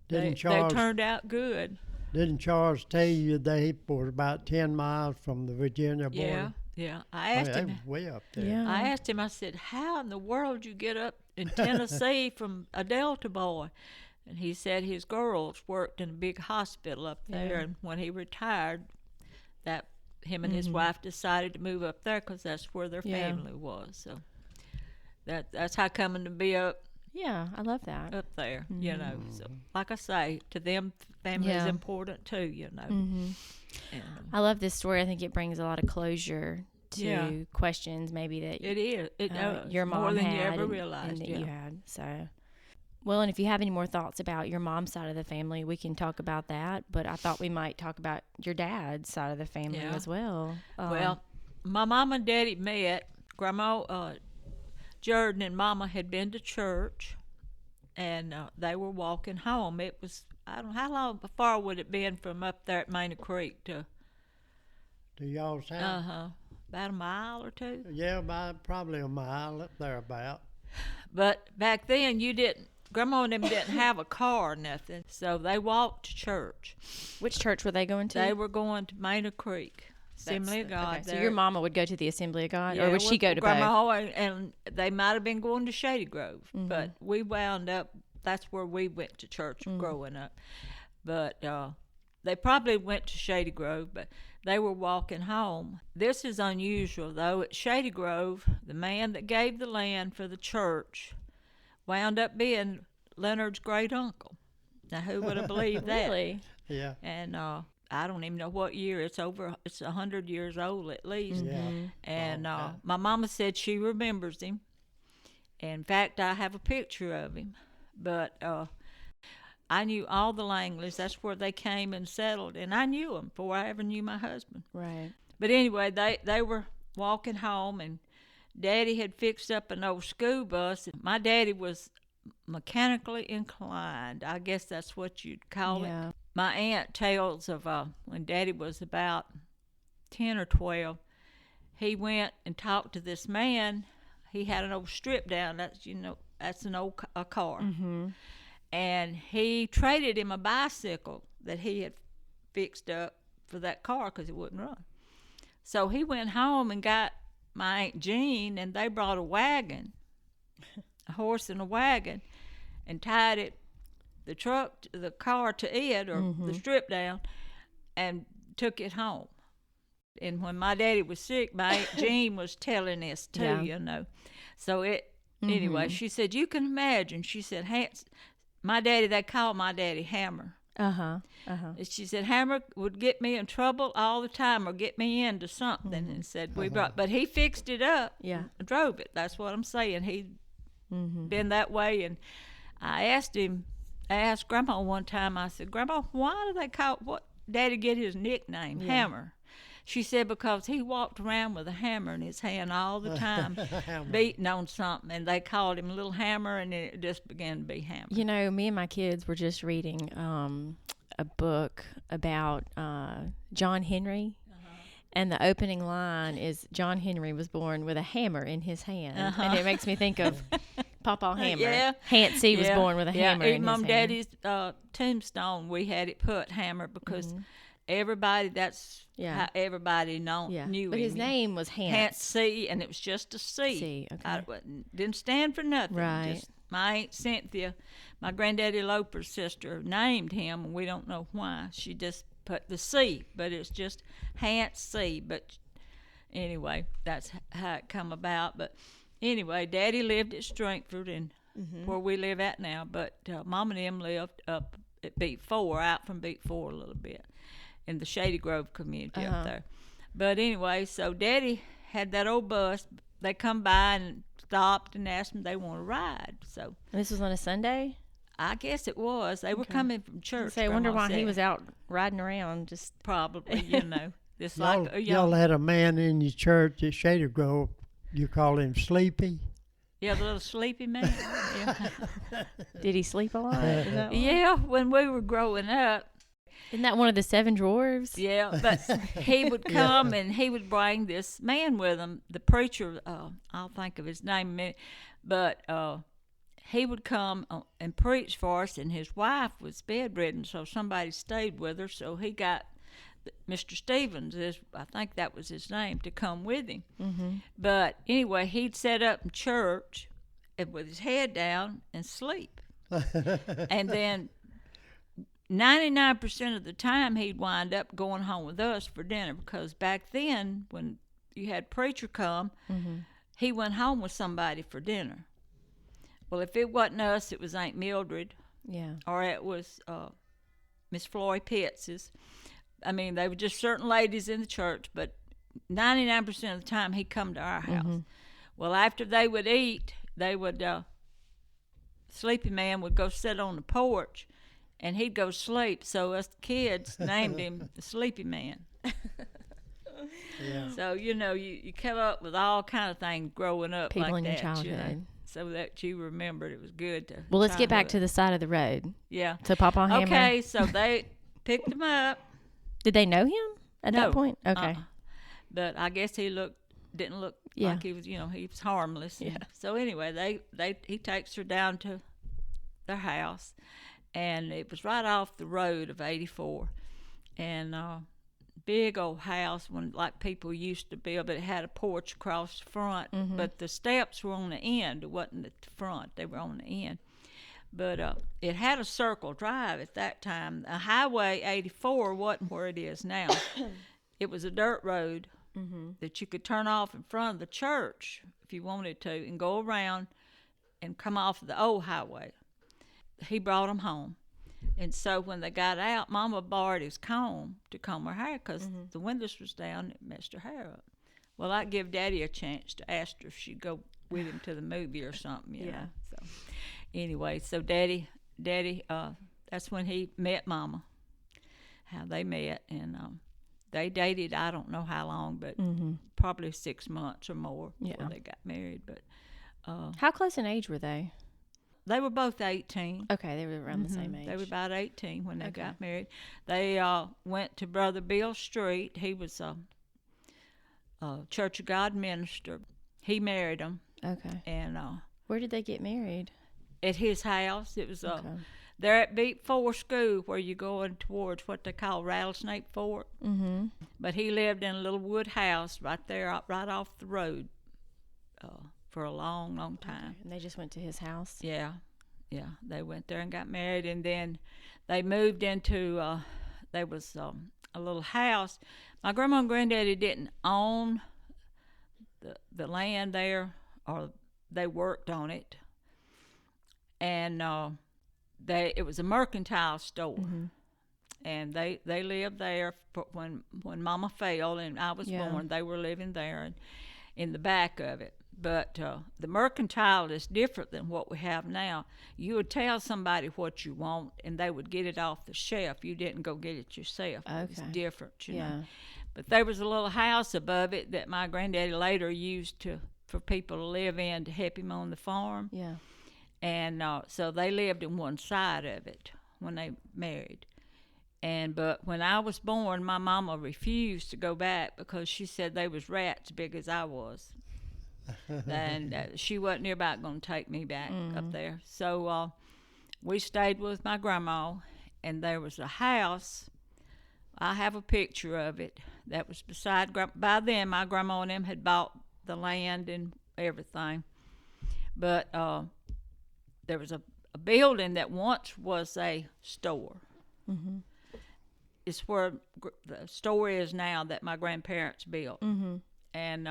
they turned out good. Didn't Charles tell you they were about 10 miles from the Virginia border? Yeah. I asked him. Way up there. Yeah. I asked him. I said, "How in the world did you get up in Tennessee from a Delta boy?" And he said his girls worked in a big hospital up there, and when he retired, that him and his wife decided to move up there because that's where their family was. So that's how coming to be up. Yeah, I love that. Up there, So, like I say, to them, family is important too, And, I love this story. I think it brings a lot of closure to questions maybe that it is. It does. Your mom more than had you ever and realized. that you had. So, well, and if you have any more thoughts about your mom's side of the family, we can talk about that. But I thought we might talk about your dad's side of the family as well. Well, my mom and daddy met. Grandma Jordan and Mama had been to church, and they were walking home. It was, I don't know, how far would it been from up there at Manor Creek to y'all's house? About a mile or two. Yeah, probably a mile up there about. But back then, Grandma and them didn't have a car or nothing, so they walked to church. Which church were they going to? They were going to Manor Creek, Assembly of God. Okay, so your mama would go to the Assembly of God, Yeah, or would she go to Grandma both? and they might have been going to Shady Grove, but we wound up, that's where we went to church growing up. But they probably went to Shady Grove, but they were walking home. This is unusual, though. At Shady Grove, the man that gave the land for the church wound up being Leonard's great uncle. Now, who would have believed that? Really? Yeah. And I don't even know what year. It's 100 years old at least. Yeah. And Okay. my mama said she remembers him. In fact, I have a picture of him. But I knew all the Langleys. That's where they came and settled. And I knew them before I ever knew my husband. Right. But anyway, they were walking home, and Daddy had fixed up an old school bus. My daddy was mechanically inclined. I guess that's what you'd call it. Yeah. My aunt tells of when Daddy was about 10 or 12, he went and talked to this man. He had an old strip down. That's an old car. Mm-hmm. And he traded him a bicycle that he had fixed up for that car because it wouldn't run. So he went home and got my Aunt Jean, and they brought a wagon, a horse and a wagon, and tied the car to it, or the strip down, and took it home. And when my daddy was sick, my Aunt Jean was telling us too, So anyway, she said, you can imagine, she said, they called my daddy Hammer. She said Hammer would get me in trouble all the time, or get me into something, and said but he fixed it up. Yeah. And drove it. That's what I'm saying. He'd been that way. And I asked Grandma one time, I said, Grandma, why do they call Daddy get his nickname, Hammer? She said because he walked around with a hammer in his hand all the time, beating on something, and they called him Little Hammer, and it just began to be Hammer. You know, me and my kids were just reading a book about John Henry. And the opening line is, John Henry was born with a hammer in his hand. And it makes me think of Papa Hammer. Yeah. Hansie was born with a hammer in his Mom hand. Daddy's tombstone, we had it put Hammer because everybody, that's how everybody knew But him. his name was Hans. C, and it was just a C. C, okay. Didn't stand for nothing. Right. Just my Aunt Cynthia, my granddaddy Loper's sister, named him, and we don't know why. She just put the C, but it's just Hans C. But anyway, that's how it come about. But anyway, Daddy lived at Stringford, and where we live at now. But Mom and them lived up at Beat 4, out from Beat 4 a little bit, in the Shady Grove community up there. But anyway, so Daddy had that old bus. They come by and stopped and asked him if they want to ride. So And this was on a Sunday? I guess it was. They were coming from church. I wonder Grandma why he said. was out riding around just... Probably, Just Y'all, like y'all had a man in your church at Shady Grove. You call him Sleepy? the little sleepy man. Did he sleep a lot? Is that why? Yeah, when we were growing up. Isn't that one of the 7 dwarves? Yeah, but he would come and he would bring this man with him, the preacher. I'll think of his name in a minute. But he would come and preach for us, and his wife was bedridden, so somebody stayed with her. So he got Mr. Stevens, I think that was his name, to come with him. But anyway, he'd set up in church with his head down and sleep. And then 99% of the time he'd wind up going home with us for dinner, because back then when you had preacher come, he went home with somebody for dinner. Well, if it wasn't us, it was Aunt Mildred, or it was Miss Floyd Pitts's. I mean, they were just certain ladies in the church, but 99% of the time he'd come to our house. Well, after they would eat, sleepy man would go sit on the porch, and he'd go sleep. So us kids named him the Sleepy Man. Yeah. So, you come up with all kind of things growing up People like in your that, childhood. so that you remembered it was good to Well, let's get back to childhood. the side of the road. Yeah. So Papa Hammer. Okay, so they picked him up. Did they know him at No. that point? Okay. But I guess he didn't look Yeah. like he was, he was harmless. Yeah. So anyway, he takes her down to their house, and it was right off the road of 84, and big old house when like people used to build, but it had a porch across the front, but the steps were on the end. It wasn't at the front; they were on the end. But it had a circle drive at that time. Highway 84 wasn't where it is now. It was a dirt road that you could turn off in front of the church if you wanted to and go around and come off the old highway. He brought them home. And so when they got out, Mama borrowed his comb to comb her hair because the windows was down. It messed her hair up. Well, I'd give Daddy a chance to ask her if she'd go with him to the movie or something, you know. So anyway, so Daddy, that's when he met Mama, how they met. And they dated, I don't know how long, but probably 6 months or more before they got married. But How close in age were they? they were both 18. Okay, they were around the same age. They were about 18 when they got married. They went to Brother Bill Street. He was a Church of God minister. He married them. Okay. And Where did they get married? at his house, it was there at Beat 4 School where you're going towards what they call Rattlesnake Fort. But he lived in a little wood house right there, right off the road, for a long, long time. And they just went to his house? Yeah. They went there and got married, and then they moved into. There was a little house. My grandma and granddaddy didn't own the land there, or they worked on it, and it was a mercantile store, and they lived there when Mama fell and I was born. They were living there and in the back of it. But the mercantile is different than what we have now. You would tell somebody what you want, and they would get it off the shelf. You didn't go get it yourself. Okay. It was different, you know. But there was a little house above it that my granddaddy later used for people to live in to help him on the farm. Yeah. And so they lived in one side of it when they married. But when I was born, my mama refused to go back because she said they was rats big as I was. And she wasn't near about going to take me back up there. So we stayed with my grandma, and there was a house. I have a picture of it that was beside. By then, my grandma and them had bought the land and everything. But there was a building that once was a store. It's where the store is now that my grandparents built. And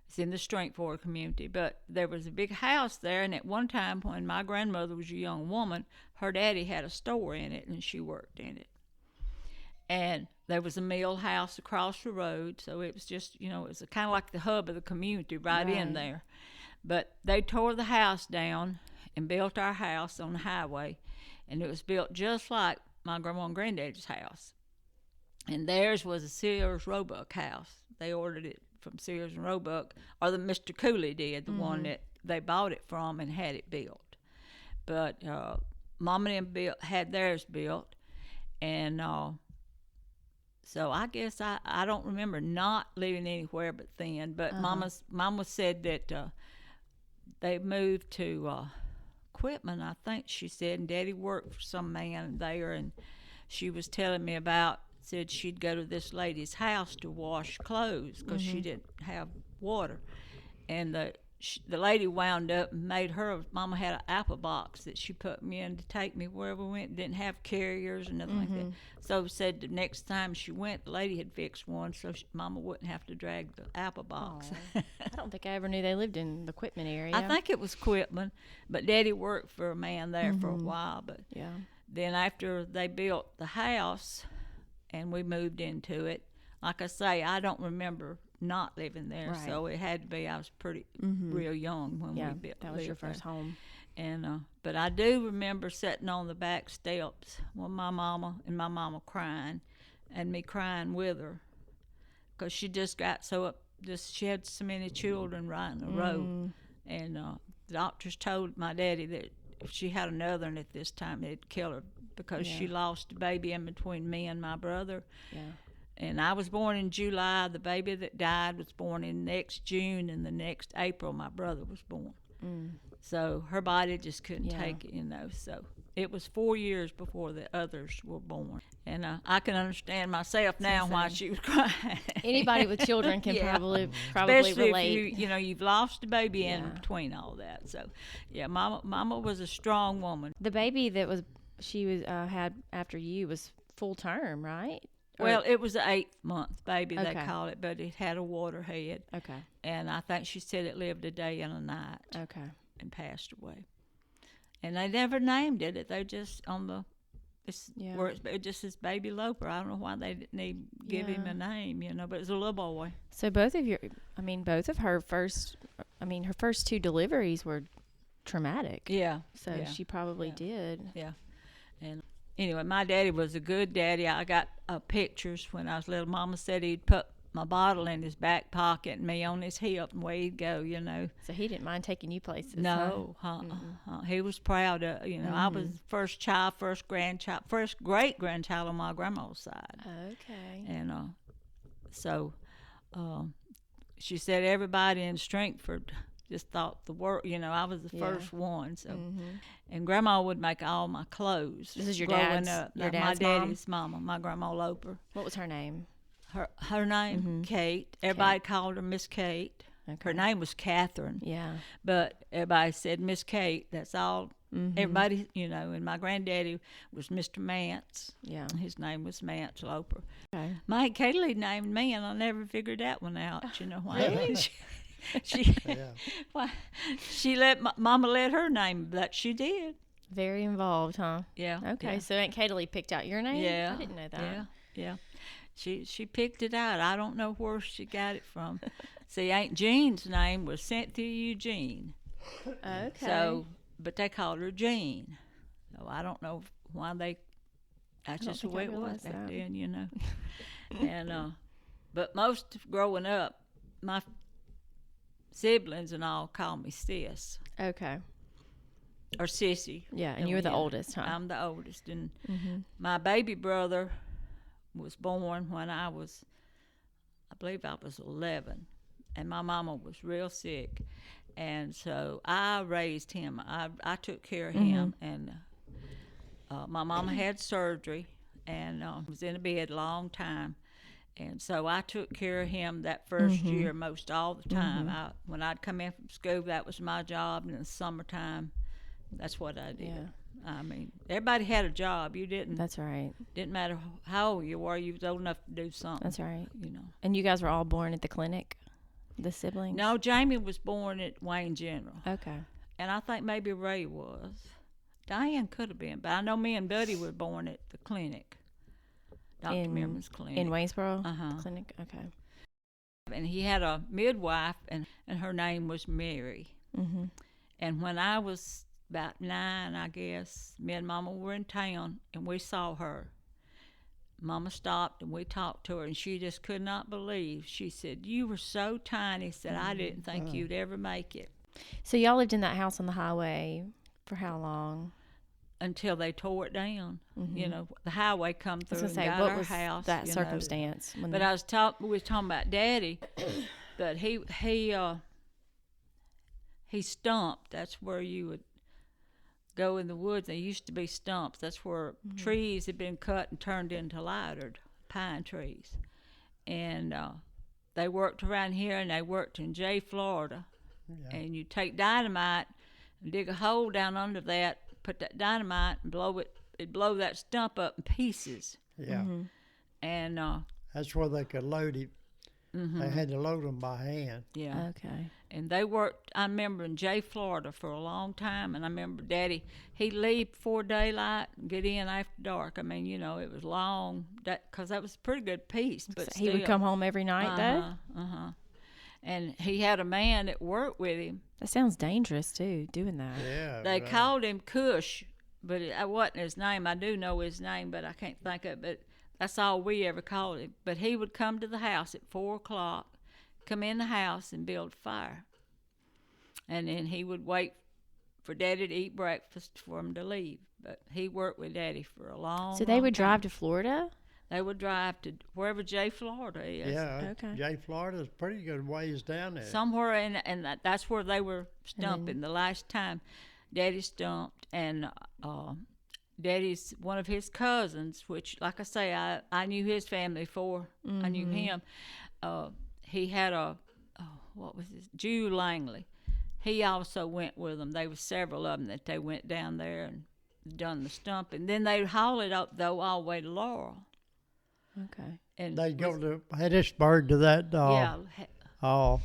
it's in the Straightforward community. But there was a big house there, and at one time when my grandmother was a young woman, her daddy had a store in it, and she worked in it. And there was a mill house across the road, so it was just, it was kind of like the hub of the community right in there. But they tore the house down and built our house on the highway, and it was built just like my grandma and granddaddy's house. And theirs was a Sears Roebuck house. They ordered it from Sears and Roebuck, or the Mr. Cooley did, the one that they bought it from and had it built. But Mom and them had theirs built, and so I guess I don't remember not living anywhere but then. But Mama said that they moved to Quitman, I think she said, and Daddy worked for some man there, and she was telling me about. Said she'd go to this lady's house to wash clothes because she didn't have water, and the lady wound up and made her. Mama had an apple box that she put me in to take me wherever we went. Didn't have carriers or nothing like that. So said the next time she went, the lady had fixed one so Mama wouldn't have to drag the apple box. I don't think I ever knew they lived in the Quitman area. I think it was Quitman, but Daddy worked for a man there for a while. But then after they built the house and we moved into it, like I say, I don't remember not living there, so it had to be. I was pretty real young when we built. That was your first home. And but I do remember sitting on the back steps with my mama crying, and me crying with her, because she just got so up. She had so many children right in a row, and the doctors told my daddy that if she had another one at this time, they'd kill her because she lost a baby in between me and my brother. Yeah. And I was born in July. The baby that died was born in next June, and the next April my brother was born. So her body just couldn't take it, So it was 4 years before the others were born. And I can understand myself now why she was crying. Anybody with children can probably Especially relate. if you've lost a baby in between all that. So, yeah, Mama was a strong woman. The baby that she was had after you was full term, right? Well, it was the 8th month baby, they call it, but it had a water head. Okay. And I think she said it lived a day and a night. Okay. And passed away. And they never named it. They just where it just says Baby Loper. I don't know why they didn't give him a name, but it was a little boy. So both of her first two deliveries were traumatic. Yeah. So she probably did. Yeah. And anyway, my daddy was a good daddy. I got pictures when I was little. Mama said he'd put my bottle in his back pocket and me on his hip, and away he'd go, So he didn't mind taking you places. No, he was proud of, I was first child, first grandchild, first great grandchild on my grandma's side. Okay. And so she said everybody in Stringford just thought the world, I was the first one. So, and Grandma would make all my clothes. This is your growing dad's, up. your my dad's daddy's mama, my Grandma Loper. What was her name? Her name, Kate. Everybody called her Miss Kate. Okay. Her name was Catherine. Yeah. But everybody said Miss Kate. That's all. Everybody, and my granddaddy was Mr. Mance. Yeah. His name was Mance Loper. Okay. My Aunt Kaylee named me, and I never figured that one out. You know why? Really? She let Mama let her name, but she did. Very involved, huh? Yeah. Okay, so Aunt Kaylee picked out your name? Yeah. I didn't know that. Yeah. She picked it out. I don't know where she got it from. See, Aunt Jean's name was Cynthia Eugene. Okay. So, but they called her Jean. So I don't know why that's just the way it was back then, And but most growing up, my siblings and all called me Sis. Okay. Or Sissy. Yeah, and you were the oldest, huh? I'm the oldest, and my baby brother was born when I believe I was 11, and my mama was real sick, and so I raised him. I took care of him, and my mama had surgery and was in a bed a long time, and so I took care of him that first year most all the time. When I'd come in from school, that was my job, and in the summertime, that's what I did. Yeah. I mean, everybody had a job. You didn't. That's right. Didn't matter how old you were. You was old enough to do something. That's right. And you guys were all born at the clinic, the siblings? No, Jamie was born at Wayne General. Okay. And I think maybe Ray was. Diane could have been, but I know me and Buddy were born at the clinic, Dr. Merriman's clinic. In Waynesboro? Uh-huh. Clinic? Okay. And he had a midwife, and her name was Mary. And when I was about 9, I guess, me and Mama were in town, and we saw her. Mama stopped, and we talked to her, and she just could not believe. She said, "You were so tiny," said, "I didn't think you'd ever make it." So y'all lived in that house on the highway for how long? Until they tore it down. The highway come through and say, got what our was house. that circumstance? But we was talking about Daddy, but he stumped. That's where you would go in the woods. There used to be stumps. That's where trees had been cut and turned into lightered pine trees. And they worked around here, and they worked in Jay, Florida. Yeah. And you take dynamite and dig a hole down under that, put that dynamite and blow it. It'd blow that stump up in pieces. Yeah. And that's where they could load it. They had to load them by hand. Yeah. Okay. And they worked, I remember, in Jay, Florida for a long time. And I remember Daddy, he'd leave before daylight and get in after dark. I mean, it was long, because that was a pretty good piece. But he would come home every night, though? And he had a man that worked with him. That sounds dangerous, too, doing that. Yeah. They called him Cush, but it wasn't his name. I do know his name, but I can't think of it. But That's all we ever called him. But he would come to the house at 4 o'clock, come in the house and build a fire. And then he would wait for Daddy to eat breakfast for him to leave. But he worked with Daddy for a long So they would time. drive to Florida? They would drive to wherever Jay, Florida is. Yeah, Okay. Jay, Florida's pretty good ways down there. Somewhere in, and that's where they were stumping. The last time Daddy stumped, and Daddy's one of his cousins, which, like I say, I knew his family before I knew him. He had what was his, Jew Langley. He also went with them. There were several of them that they went down there and done the stumping. Then they hauled it up, though, all the way to Laurel. Okay. And They go to Hattiesburg to that. yeah. Oh,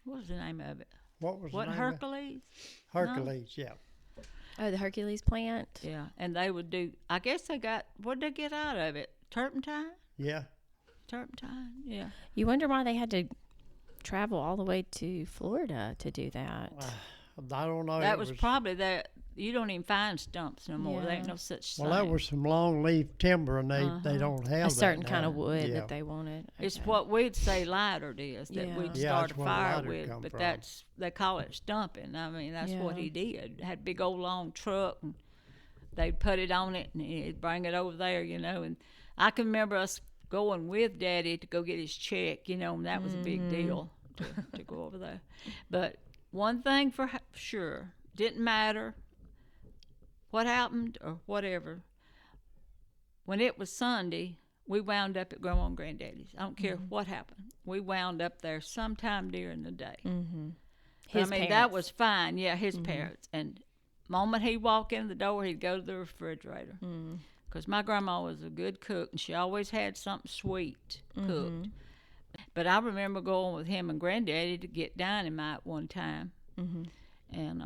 What was the name of it? what was What, the name? Hercules? Hercules, yeah. Oh, the Hercules plant? Yeah, and they would do, I guess they got, what did they get out of it? Turpentine? Yeah. Turpentine, yeah. You wonder why they had to travel all the way to Florida to do that. I don't know. That it was probably that. You don't even find stumps no more. There ain't Yeah. no such Well, thing. that was some long leaf timber, and they don't have A certain that kind now. of wood Yeah. that they wanted. It's Okay. what we'd say lighter is that Yeah. we'd Yeah, start a that's where fire lighter with, come but from. they call it stumping. I mean, that's what Yeah. he did. Had a big old long truck, and they'd put it on it, and he'd bring it over there, And I can remember us going with Daddy to go get his check, and that was a big deal to go over there. But one thing for sure, didn't matter what happened or whatever. When it was Sunday, we wound up at Grandma and Granddaddy's. I don't care what happened. We wound up there sometime during the day. Mm-hmm. That Parents. was fine. Yeah, his parents. And moment he'd walk in the door, he'd go to the refrigerator. Because my grandma was a good cook, and she always had something sweet cooked. But I remember going with him and Granddaddy to get dynamite one time. And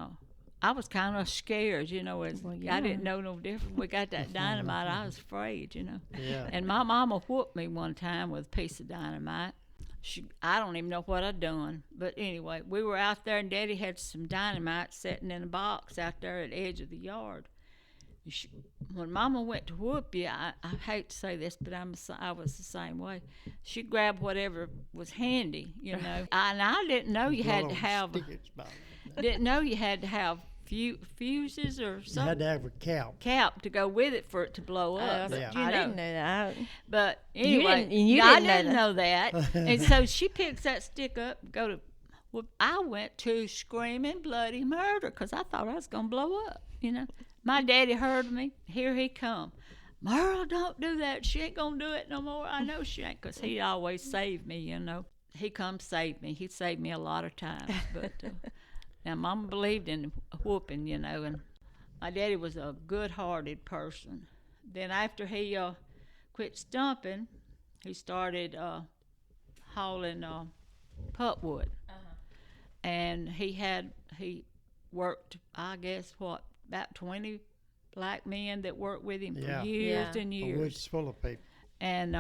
I was kind of scared, as I didn't know no different. We got that dynamite, I was afraid, Yeah. And my mama whooped me one time with a piece of dynamite. I don't even know what I'd done. But anyway, we were out there, and Daddy had some dynamite sitting in a box out there at the edge of the yard. When Mama went to whoop you, I hate to say this, but I was the same way. She grabbed whatever was handy, and I didn't know you had to have fuses or You something. had to have a Cap to go with it for it to blow up. Yeah. I didn't know that. But anyway, You I didn't didn't know that. And so she picks that stick up, well, I went to screaming bloody murder because I thought I was going to blow up, My daddy heard me. Here he come. Merle, don't do that. She ain't going to do it no more. I know she ain't, because he always saved me, He come save me. He saved me a lot of times. But now Mama believed in whooping, and my daddy was a good-hearted person. Then after he quit stumping, he started hauling pulpwood. And he worked, I guess, about 20 black men that worked with him for years and The years. wood's full of people. And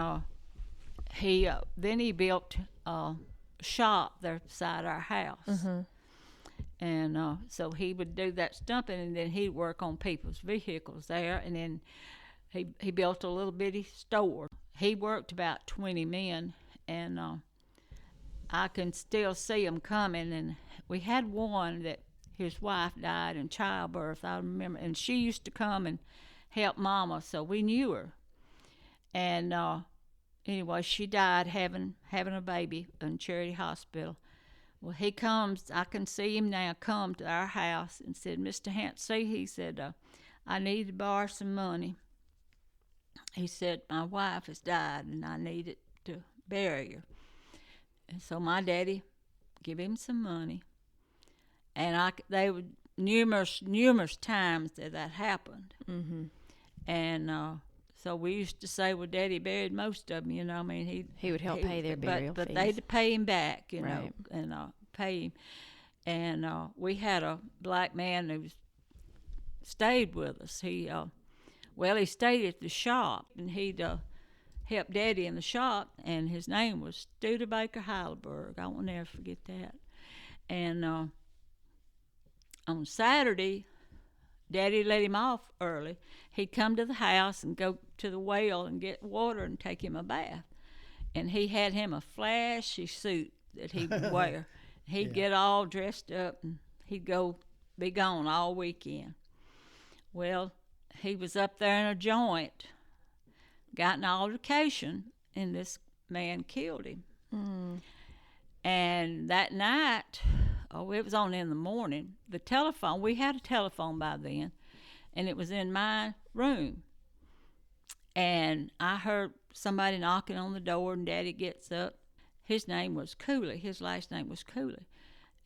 then he built a shop there beside our house. And so he would do that stumping, and then he'd work on people's vehicles there. And then he built a little bitty store. He worked about 20 men, and I can still see them coming. And we had one that his wife died in childbirth, I remember. And she used to come and help Mama, so we knew her. And anyway, she died having a baby in Charity Hospital. Well, he comes, I can see him now, come to our house and said, Mr. Hansey, he said, I need to borrow some money. He said, my wife has died and I need it to bury her. And so my daddy give him some money. And they were numerous times that happened. And so we used to say, well, Daddy buried most of them, He would help pay their burial but fees. they'd pay him back, Right. and pay him. And we had a black man who stayed with us. He stayed at the shop, and he'd help Daddy in the shop, and his name was Studebaker Heidelberg. I will never forget that. And on Saturday, Daddy let him off early, he'd come to the house and go to the well and get water and take him a bath. And he had him a flashy suit that he would wear. He'd get all dressed up and he'd be gone all weekend. Well, he was up there in a joint, got an altercation, and this man killed him. And that night, it was on in the morning, we had a telephone by then, and it was in my room. And I heard somebody knocking on the door, and Daddy gets up. His name was Cooley. His last name was Cooley.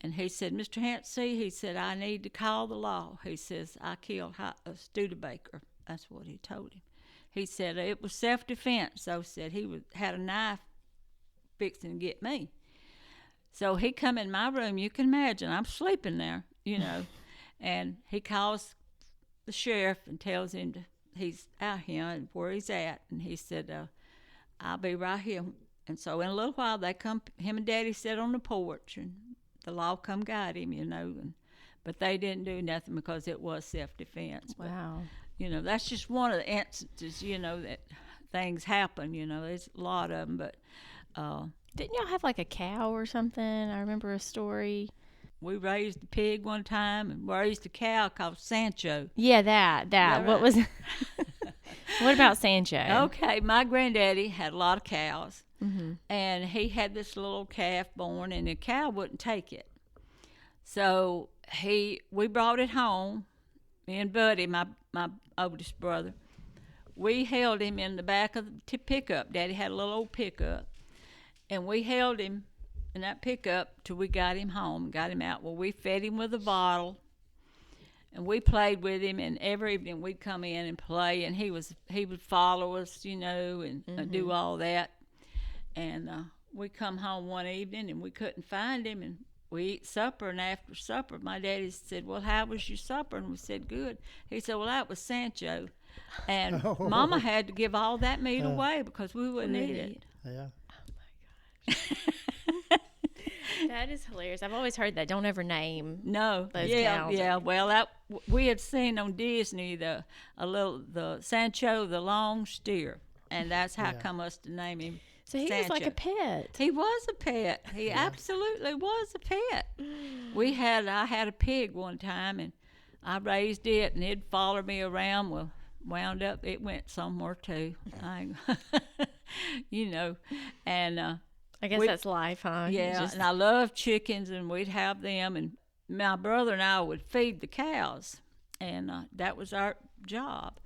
And he said, Mr. Hansey, he said, I need to call the law. He says, I killed a Studebaker. That's what he told him. He said, it was self-defense. So said he had a knife fixing to get me. So he come in my room. You can imagine, I'm sleeping there, and he calls the sheriff and tells him he's out here and where he's at. And he said, I'll be right here. And so in a little while, him and Daddy sat on the porch, and the law come got him, but they didn't do nothing because it was self-defense. Wow. But, that's just one of the instances, that things happen, there's a lot of them, but... Didn't y'all have like a cow or something? I remember a story. We raised a pig one time and raised a cow called Sancho. Yeah, that. Yeah, What was... What about Sancho? Okay, my granddaddy had a lot of cows, and he had this little calf born, and the cow wouldn't take it. So we brought it home, me and Buddy, my oldest brother. We held him in the back of the pickup. Daddy had a little old pickup, and we held him in that pickup till we got him home, got him out. Well, we fed him with a bottle, and we played with him, and every evening we'd come in and play, and he would follow us, and do all that. And we come home one evening, and we couldn't find him, and we eat supper, and after supper, my daddy said, well, how was your supper? And we said, good. He said, well, that was Sancho. And Mama had to give all that meat away because we wouldn't eat it. Yeah. Oh, my gosh. That is hilarious. I've always heard that. Don't ever name those cows. Yeah. Well, we had seen on Disney the Sancho, the long steer, and that's how come us to name him. So he Sancho. was like a pet. He was a pet. He absolutely was a pet. I had a pig one time, and I raised it, and it'd follow me around. Well, wound up, it went somewhere too. And I guess that's life, huh? Yeah, and I love chickens, and we'd have them, and my brother and I would feed the cows, and that was our job.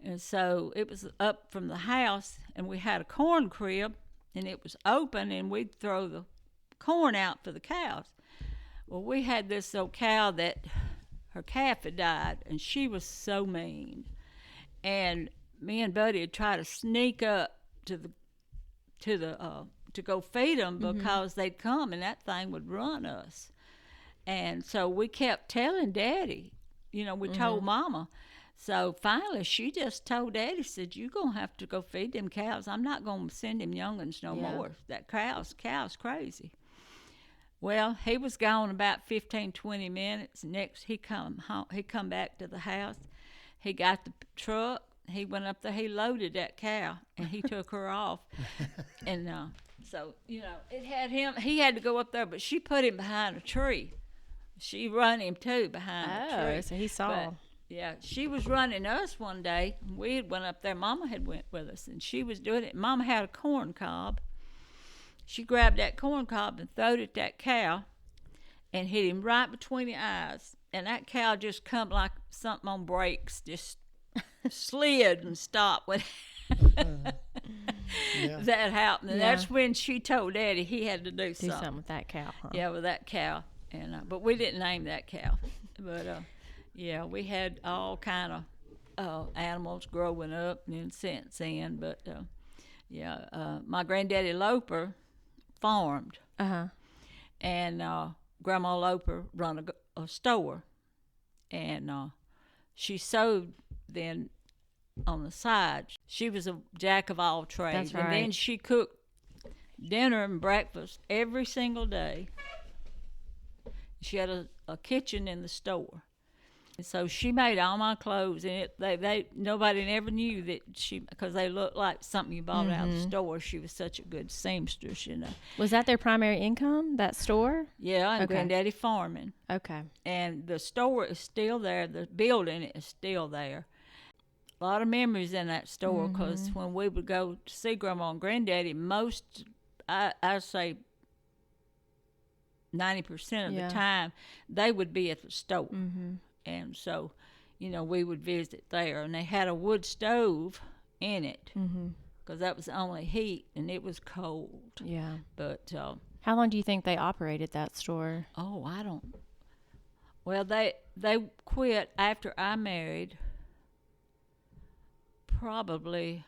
And so it was up from the house, and we had a corn crib, and it was open, and we'd throw the corn out for the cows. Well, we had this old cow that her calf had died, and she was so mean. And me and Buddy would try to sneak up to go feed them because they'd come, and that thing would run us. And so we kept telling Daddy, we told Mama. So finally, she just told Daddy, said, you're going to have to go feed them cows. I'm not going to send them young'uns no more. That cow's crazy. Well, he was gone about 15, 20 minutes. Next, he come back to the house. He got the truck. He went up there. He loaded that cow, and he took her off. And so, it had him. He had to go up there, but she put him behind a tree. She run him, too, behind a tree. So he saw. Yeah, she was running us one day. We had went up there. Mama had went with us, and she was doing it. Mama had a corn cob. She grabbed that corn cob and throwed it at that cow and hit him right between the eyes. And that cow just come like something on brakes, just slid and stopped when that happened. And that's when she told Daddy he had to do something with that cow. Huh? Yeah, with that cow. And but we didn't name that cow. But yeah, we had all kind of animals growing up and since then. But my granddaddy Loper farmed, and Grandma Loper run a store, and she sewed then on the side. She was a jack of all trades. That's right. And then she cooked dinner and breakfast every single day. She had a kitchen in the store. So she made all my clothes, and they nobody never knew that because they looked like something you bought out of the store. She was such a good seamstress, you know. Was that their primary income, that store? Yeah, and Okay. Granddaddy farming. Okay. And the store is still there. The building is still there. A lot of memories in that store because when we would go to see Grandma and Granddaddy, I'd say 90% of the time, they would be at the store. And so, you know, we would visit there. And they had a wood stove in it because that was the only heat, and it was cold. Yeah. But how long do you think they operated that store? oh, I don't. Well, they quit after I married. Probably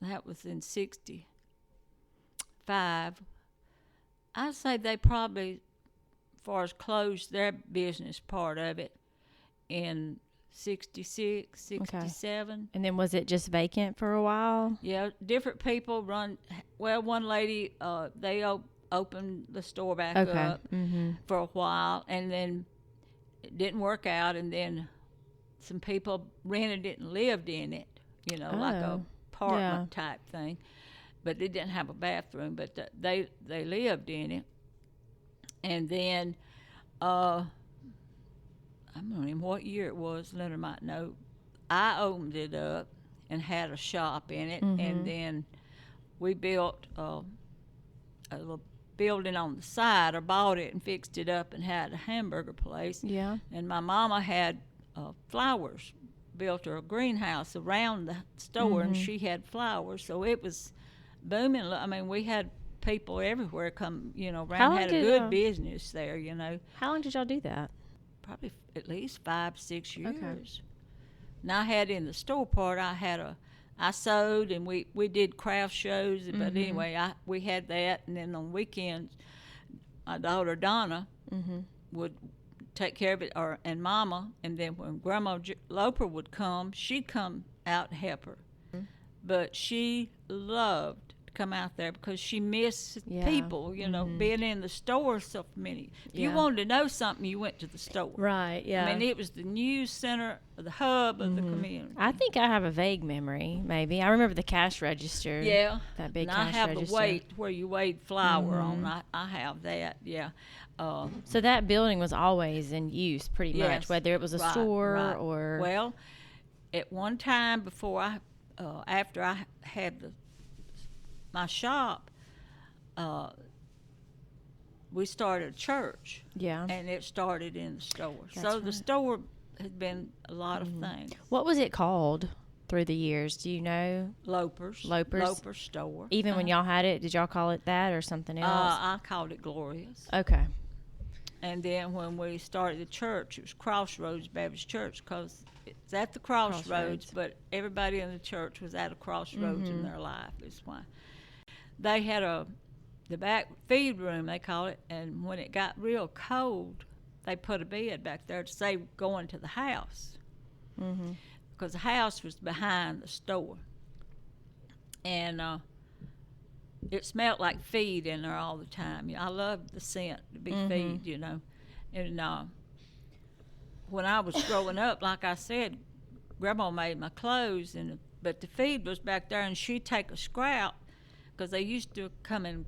that was in '65. I'd say they probably, as far as closed their business part of it, in 66, 67. Okay. And then was it just vacant for a while? Yeah, different people run. Well, one lady, they opened the store back up for a while, and then it didn't work out, and then some people rented it and lived in it, you know, like a apartment type thing. But they didn't have a bathroom, but they lived in it. And then, I don't know what year it was, Leonard might know. I opened it up and had a shop in it, and then we built a little building on the side, or bought it and fixed it up and had a hamburger place. Yeah. And my mama had flowers, built her a greenhouse around the store, and she had flowers, so it was booming. I mean, we had people everywhere come, you know, around. Had a good business there, you know. How long did y'all do that? Probably at least 5, 6 years. Okay. And I had in the store part, I sewed, and we did craft shows. But anyway, we had that, and then on weekends, my daughter Donna would take care of it, and Mama, and then when Grandma Loper would come, she'd come out and help her. But she loved to come out there because she missed people, you know, being in the store so many. If you wanted to know something, you went to the store. Right, yeah. I mean, it was the news center, the hub of the community. I think I have a vague memory, maybe. I remember the cash register. Yeah. That big and cash I have register. the weight where you weighed flour on. I have that, yeah. So that building was always in use pretty much, Yes, whether it was a right, store right. or... Well, at one time before after I had my shop, we started a church. Yeah. And it started in the store. That's so the right. store has been a lot of things. What was it called through the years? Do you know? Loper's store. Even when y'all had it, did y'all call it that or something else? I called it Gloria's. Okay. And then when we started the church, it was Crossroads Baptist Church because it's at the crossroads, but everybody in the church was at a crossroads in their life. That's why. They had the back feed room, they call it, and when it got real cold, they put a bed back there to save going to the house. Because the house was behind the store. And it smelled like feed in there all the time. You know, I loved the scent to be feed, you know. And when I was growing up, like I said, Grandma made my clothes, but the feed was back there, and she'd take a scrap, because they used to come in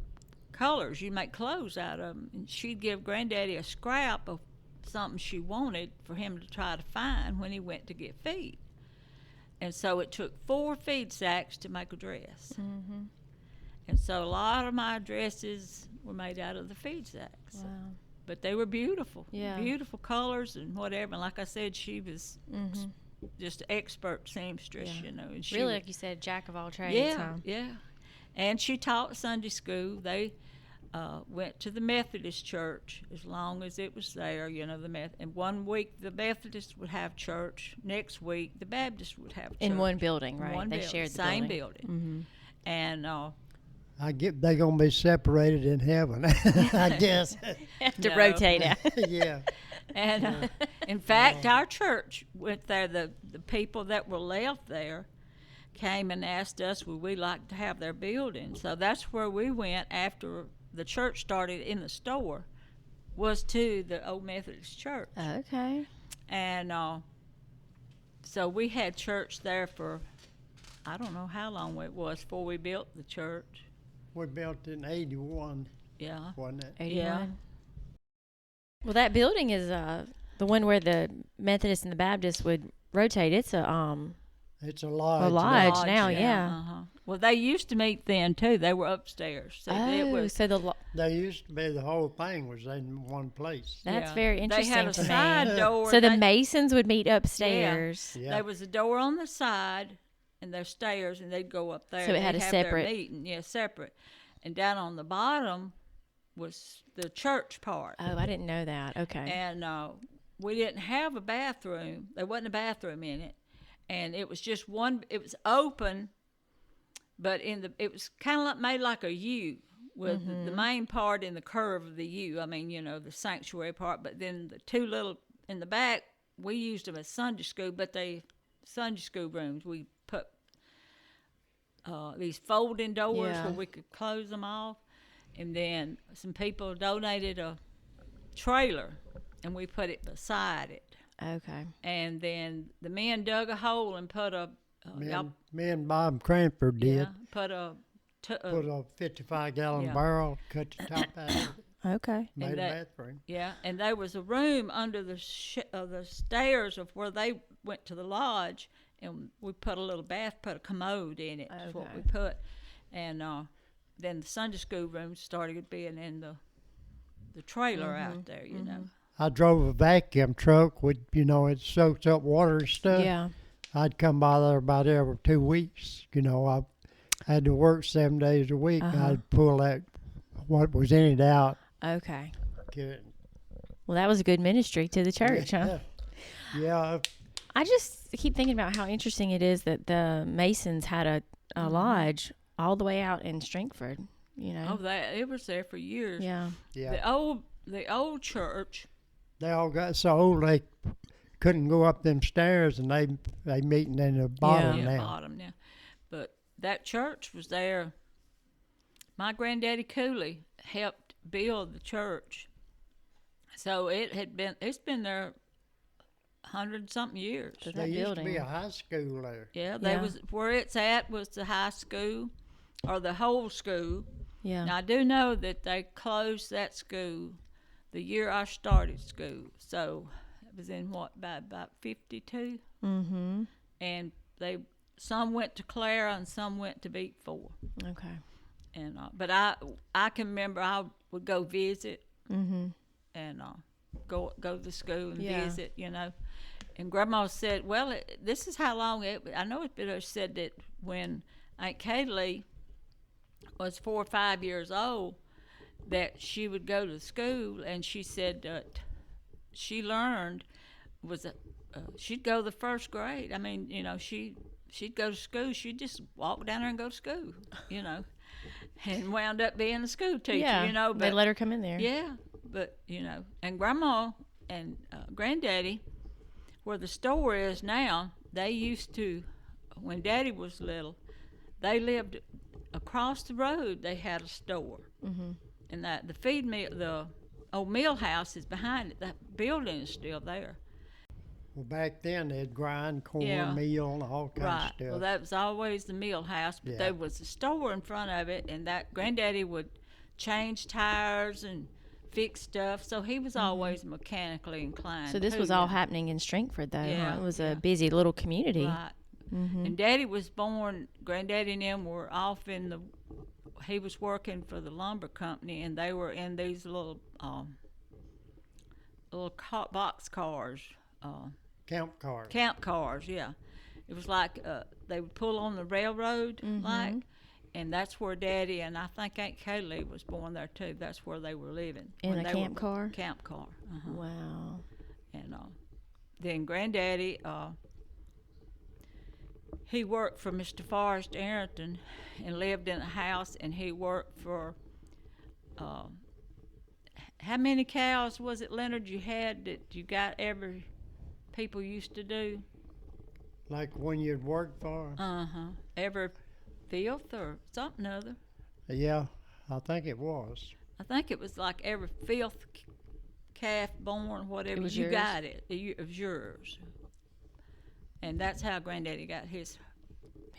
colors. You make clothes out of them. And she'd give Granddaddy a scrap of something she wanted for him to try to find when he went to get feed. And so it took 4 feed sacks to make a dress. And so a lot of my dresses were made out of the feed sacks. Wow. But they were beautiful. Yeah. Beautiful colors and whatever. And like I said, she was just an expert seamstress, you know. And she Really, like you said, jack of all trades, yeah, huh? yeah. And she taught Sunday school. They went to the Methodist church as long as it was there, you know, and one week the Methodists would have church. Next week the Baptists would have church. In one building, right? One They building, shared the same building. And they're gonna be separated in heaven, I guess. Have to No. rotate out. Yeah. And in fact, our church went there. The people that were left there came and asked us would we like to have their building. So that's where we went after the church started in the store, was to the old Methodist church. Okay. And so we had church there for, I don't know how long it was before we built the church. We built in 81, Yeah. wasn't it? 81. Yeah. Well, that building is the one where the Methodists and the Baptists would rotate. It's It's a lodge. lodge now, yeah. Uh-huh. Well, they used to meet then too. They were upstairs. So it Oh, was, so the They used to be, the whole thing was in one place. that's yeah. very They interesting had a to me. side door. So the They- Masons would meet upstairs. Yeah. There was a door on the side, and there's stairs, and they'd go up there. So it had They'd a have separate- their meeting, yeah, separate. And down on the bottom was the church part. Oh, I didn't know that. Okay. And we didn't have a bathroom. There wasn't a bathroom in it, and it was just one. It was open, but it was kind of like made like a U with the main part in the curve of the U. I mean, the sanctuary part, but then the two little in the back, we used them as Sunday school, but Sunday school rooms. We put these folding doors Yeah. where we could close them off, and then some people donated a trailer, and we put it beside it. Okay. And then the men dug a hole and put a Me and Bob Cranford did. yeah, put a Put a 55-gallon Yeah. barrel, cut the top out of it, Okay. made a that- bathroom. yeah, and there was a room under the stairs of where they went to the lodge, and we put a little put a commode in it. Is what we Okay. put, and then the Sunday school room started being in the trailer out there. You know, I drove a vacuum truck with, it soaks up water and stuff. Yeah. I'd come by there about every 2 weeks. I had to work 7 days a week. Uh-huh. I'd pull what was in it out. Okay. Get Well, that was a good ministry to the church, huh? Yeah. I just keep thinking about how interesting it is that the Masons had a lodge all the way out in Stringford. it was there for years. Yeah. Yeah. The old church. They all got so old they couldn't go up them stairs, and they meeting in the bottom Yeah, now. bottom now. But that church was there. My granddaddy Cooley helped build the church. So it's been there 100-something years. So There that used to building. be a high school there. Yeah, Yeah. where it's at was the high school or the whole school. Yeah. Now I do know that they closed that school the year I started school. So it was in about 52, Mm-hmm. and some went to Clara and some went to Beat 4. Okay. And but I can remember I would go visit Mm-hmm. and go to the school and Yeah. visit, And Grandma said, "Well, this is how long it." I know it said that when Aunt Kaylee was 4 or 5 years old, that she would go to school, and she said that she learned she'd go the first grade. I mean, she'd go to school. She'd just walk down there and go to school, and wound up being a school teacher. Yeah. But they let her come in there. yeah, but and Grandma and Granddaddy, where the store is now, they used to, when Daddy was little, they lived across the road. They had a store, and the feed mill, the old mill house is behind it. That building is still there. Well, back then they'd grind corn, Yeah. meal, and all kinds Right. of stuff. Well, that was always the mill house, but Yeah. there was a store in front of it, and that Granddaddy would change tires and fix stuff. So he was always mechanically inclined. So this too, was all happening in Stringford, though. Yeah, Huh? It was yeah. a busy little community. Right. Mm-hmm. And Daddy was born. Granddaddy and them were off in he was working for the lumber company, and they were in these little box cars. Camp cars. Camp cars, yeah. It was like they would pull on the railroad, like, and that's where Daddy and I think Aunt Kaylee was born there too. That's where they were living. In when a they camp were, car? Camp car. Uh-huh. Wow. And then Granddaddy, he worked for Mr. Forrest Arrington and lived in a house, and he worked for. How many cows was it, Leonard, you had that you got every people used to do? Like when you'd work for 'em? Every fifth or something other. Yeah, I think it was. I think it was like every fifth calf born, whatever, It was you yours? got it. It was yours. And that's how Granddaddy got his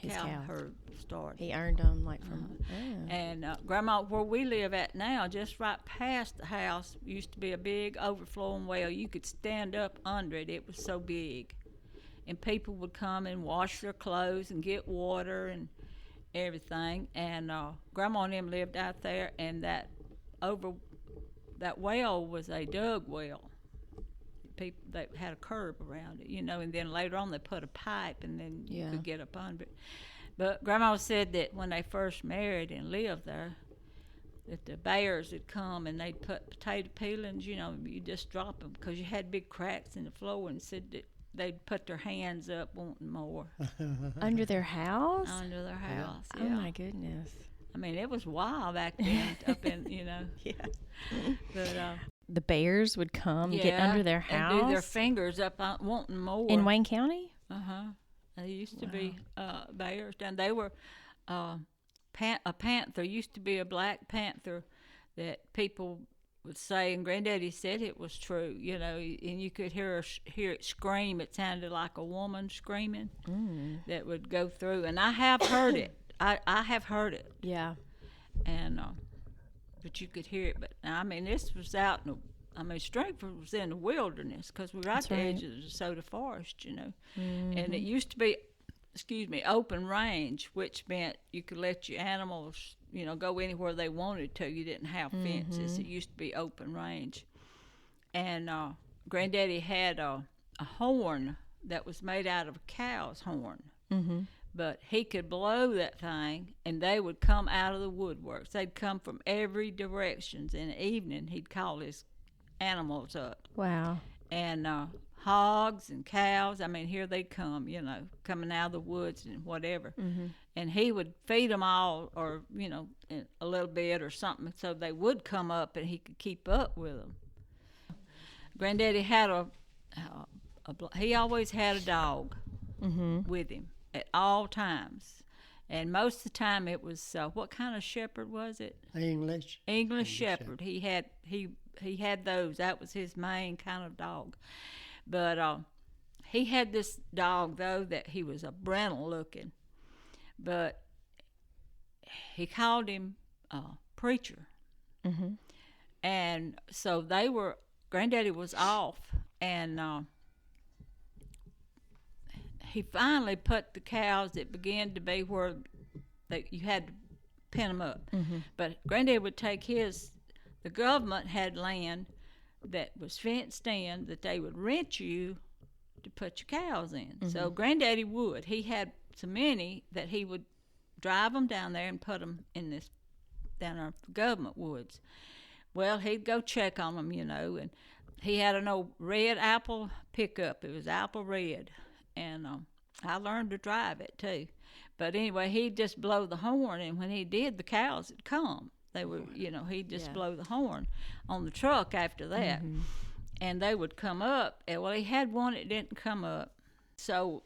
cow cows. herd started. He earned them like from. And Grandma, where we live at now, just right past the house, used to be a big overflowing well. You could stand up under it. It was so big. And people would come and wash their clothes and get water and everything. And Grandma and them lived out there, and that well was a dug well. People, they had a curb around it, and then later on they put a pipe, and then you could get up under it. But Grandma said that when they first married and lived there, that the bears would come and they'd put potato peelings, you just drop them because you had big cracks in the floor, and said that they'd put their hands up wanting more. Under their house? Under their house, Oh, my goodness. I mean, it was wild back then up in, Yeah. But, The bears would come get under their house? And do their fingers up wanting more. In Wayne County? Uh-huh. There used to be bears down. They were a panther. Used to be a black panther that people would say, and Granddaddy said it was true, and you could hear it scream. It sounded like a woman screaming that would go through. And I have heard it. I have heard it. Yeah. And but you could hear it. But I mean, this was out in Stringford was in the wilderness because we were at the edge of the DeSoto Forest, Mm-hmm. And it used to be, open range, which meant you could let your animals, go anywhere they wanted to. You didn't have fences. It used to be open range. And Granddaddy had a horn that was made out of a cow's horn. Mm-hmm. But he could blow that thing, and they would come out of the woodworks. They'd come from every direction. In the evening, he'd call his animals up. Wow. And hogs and cows, here they'd come, coming out of the woods and whatever. Mm-hmm. And he would feed them all, or, a little bit or something, so they would come up and he could keep up with them. Granddaddy had he always had a dog with him at all times. And most of the time it was, what kind of shepherd was it? English shepherd. He had those. That was his main kind of dog. But he had this dog, though, that he was a brindle looking. But he called him Preacher. Mm-hmm. And so Granddaddy was off, and he finally put the cows that began to be where you had to pin them up. Mm-hmm. But Granddaddy would take the government had land that was fenced in that they would rent you to put your cows in. Mm-hmm. So Granddaddy would. He had so many that he would drive them down there and put them down our government woods. Well, he'd go check on them, and he had an old red apple pickup. It was apple red. And I learned to drive it too. But anyway, he'd just blow the horn, and when he did, the cows would come. They were, he'd just blow the horn on the truck after that. Mm-hmm. And they would come up. And, well, he had one that didn't come up. So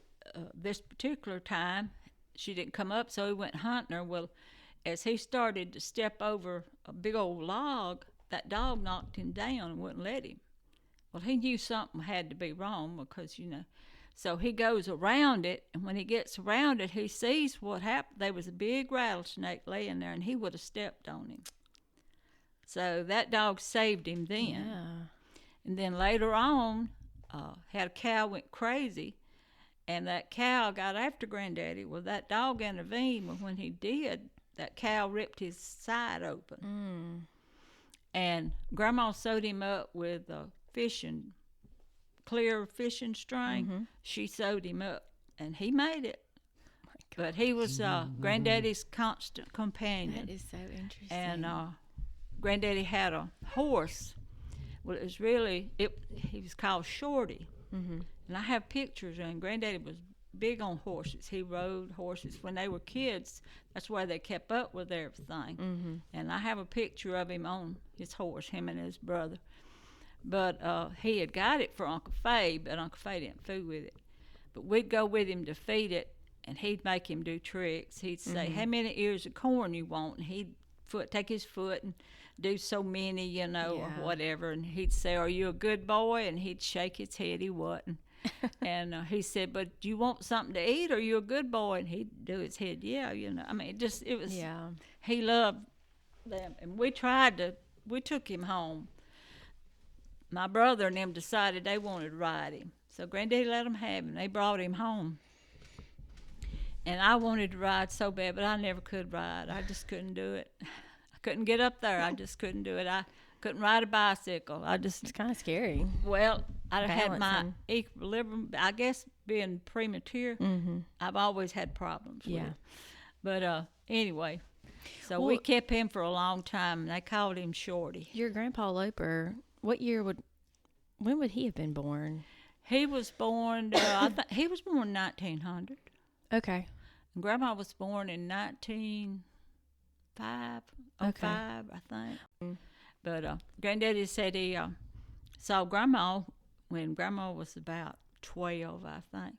this particular time, she didn't come up, so he went hunting her. Well, as he started to step over a big old log, that dog knocked him down and wouldn't let him. Well, he knew something had to be wrong because, So he goes around it, and when he gets around it, he sees what happened. There was a big rattlesnake laying there, and he would have stepped on him. So that dog saved him then. Yeah. And then later on, had a cow went crazy, and that cow got after Granddaddy. Well, that dog intervened, but when he did, that cow ripped his side open. Mm. And Grandma sewed him up with a clear fishing string. Mm-hmm. She sewed him up, and he made it. But he was Granddaddy's constant companion. That is so interesting. And Granddaddy had a horse. Well, it was he was called Shorty. Mm-hmm. And I have pictures, and Granddaddy was big on horses. He rode horses. When they were kids, that's where they kept up with everything. Mm-hmm. And I have a picture of him on his horse, him and his brother. But he had got it for Uncle Faye, but Uncle Faye didn't fool with it. But we'd go with him to feed it, and he'd make him do tricks. He'd say, how many ears of corn you want? And he'd take his foot and do so many, you know, Yeah. or whatever. And he'd say, "Are you a good boy?" And he'd shake his head. He wasn't. And he said, "But do you want something to eat? Are you a good boy?" And he'd do his head, "Yeah, you know." I mean, it was. Yeah. He loved them, and we took him home. My brother and them decided they wanted to ride him, so Granddaddy let them have him. They brought him home. And I wanted to ride so bad, but I never could ride. I just couldn't do it. I couldn't get up there. I just couldn't do it. I couldn't ride a bicycle. It's kind of scary. Well, I had my Balancing. equilibrium. I guess being premature, I've always had problems with Yeah. it. But anyway, so we Well- kept him for a long time, and they called him Shorty. Your grandpa Loper, when would he have been born? He was born, he was born 1900. Okay. And Grandma was born in 1905, Okay. I think. Mm. But Granddaddy said he saw Grandma when Grandma was about 12, I think.